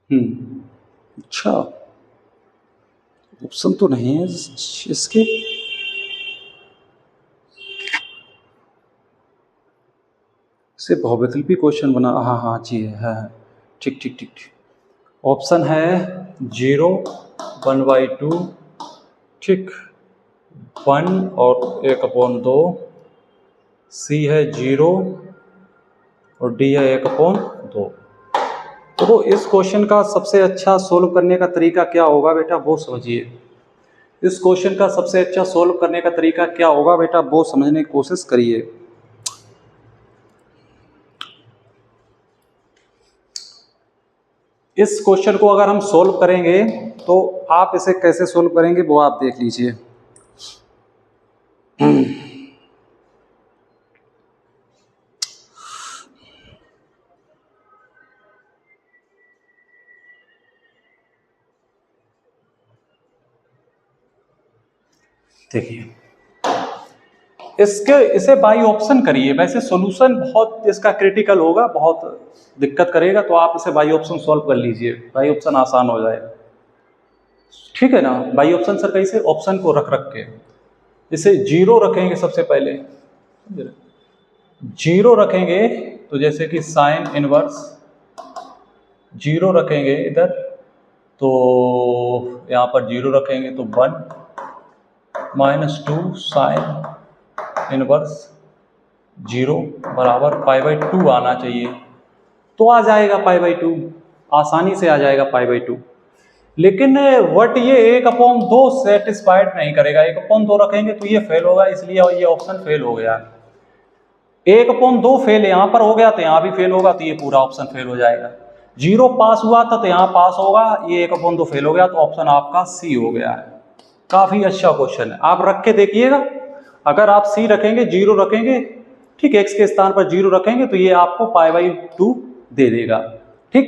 अच्छा, ऑप्शन तो नहीं है इसके, इसे बहुविकल्पी क्वेश्चन बना, हाँ हाँ जी है, ठीक ठीक ठीक ठीक। ऑप्शन है 0, 1/2, ठीक, 1 और 1/2, सी है 0 और डी है 1/2। तो इस क्वेश्चन का सबसे अच्छा सोल्व करने का तरीका क्या होगा बेटा, वो समझिए। इस क्वेश्चन का सबसे अच्छा सोल्व करने का तरीका क्या होगा बेटा, वो समझने की कोशिश करिए। इस क्वेश्चन को अगर हम सोल्व करेंगे तो आप इसे कैसे सोल्व करेंगे वो आप देख लीजिए। देखिए, इसे बाई ऑप्शन करिए। वैसे सॉल्यूशन बहुत इसका क्रिटिकल होगा, बहुत दिक्कत करेगा, तो आप इसे बाई ऑप्शन सॉल्व कर लीजिए, बाई ऑप्शन आसान हो जाएगा। ठीक है ना, बाई ऑप्शन सर कैसे, ऑप्शन को रख के इसे 0 रखेंगे, सबसे पहले 0 रखेंगे, तो जैसे कि साइन इनवर्स 0 रखेंगे इधर, तो यहाँ पर 0 रखेंगे तो 1 - 2 साइन इनवर्स 0 बराबर π/2 आना चाहिए, तो आ जाएगा π/2, आसानी से आ जाएगा π/2। लेकिन वट ये 1/2 सेटिस्फाइड नहीं करेगा, 1/2 रखेंगे तो ये फेल होगा, इसलिए ये ऑप्शन फेल हो गया। 1/2 फेल यहाँ पर हो गया, तो यहाँ भी फेल होगा, तो ये पूरा ऑप्शन फेल हो जाएगा। 0 पास हुआ था तो यहाँ पास होगा, ये 1/2 फेल हो गया, तो ऑप्शन आपका सी हो गया है। काफ़ी अच्छा क्वेश्चन है, आप रख के देखिएगा। अगर आप सी रखेंगे, 0 रखेंगे, ठीक, x के स्थान पर 0 रखेंगे तो ये आपको π/2 दे देगा। ठीक,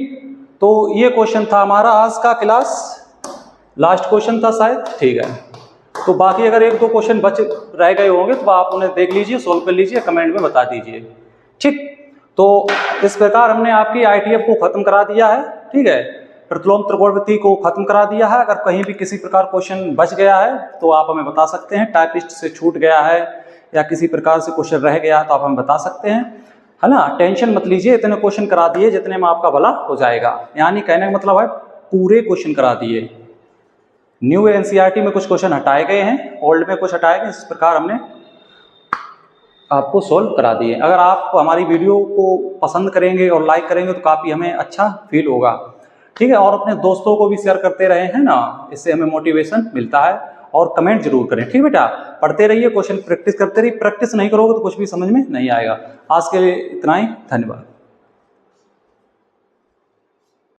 तो ये क्वेश्चन था हमारा आज का क्लास, लास्ट क्वेश्चन था शायद। ठीक है, तो बाकी अगर 1-2 क्वेश्चन बच रह गए होंगे तो आप उन्हें देख लीजिए, सोल्व कर लीजिए, कमेंट में बता दीजिए। ठीक, तो इस प्रकार हमने आपकी ITF को खत्म करा दिया है। ठीक है, प्रतिलोम त्रिकोणमिति को खत्म करा दिया है। अगर कहीं भी किसी प्रकार क्वेश्चन बच गया है तो आप हमें बता सकते हैं, टाइपिस्ट से छूट गया है या किसी प्रकार से क्वेश्चन रह गया तो आप हमें बता सकते हैं, है ना। टेंशन मत लीजिए, इतने क्वेश्चन करा दिए जितने में आपका भला हो जाएगा, यानी कहने का मतलब है पूरे क्वेश्चन करा दिए। न्यू NCERT में कुछ क्वेश्चन हटाए गए हैं, ओल्ड में कुछ हटाए गए, इस प्रकार हमने आपको सोल्व करा दिए। अगर आप हमारी वीडियो को पसंद करेंगे और लाइक करेंगे तो काफ़ी हमें अच्छा फील होगा। ठीक है, और अपने दोस्तों को भी शेयर करते रहे हैं ना, इससे हमें मोटिवेशन मिलता है। और कमेंट जरूर करें। ठीक बेटा, पढ़ते रहिए, क्वेश्चन प्रैक्टिस करते रहिए। प्रैक्टिस नहीं करोगे तो कुछ भी समझ में नहीं आएगा। आज के लिए इतना ही, धन्यवाद।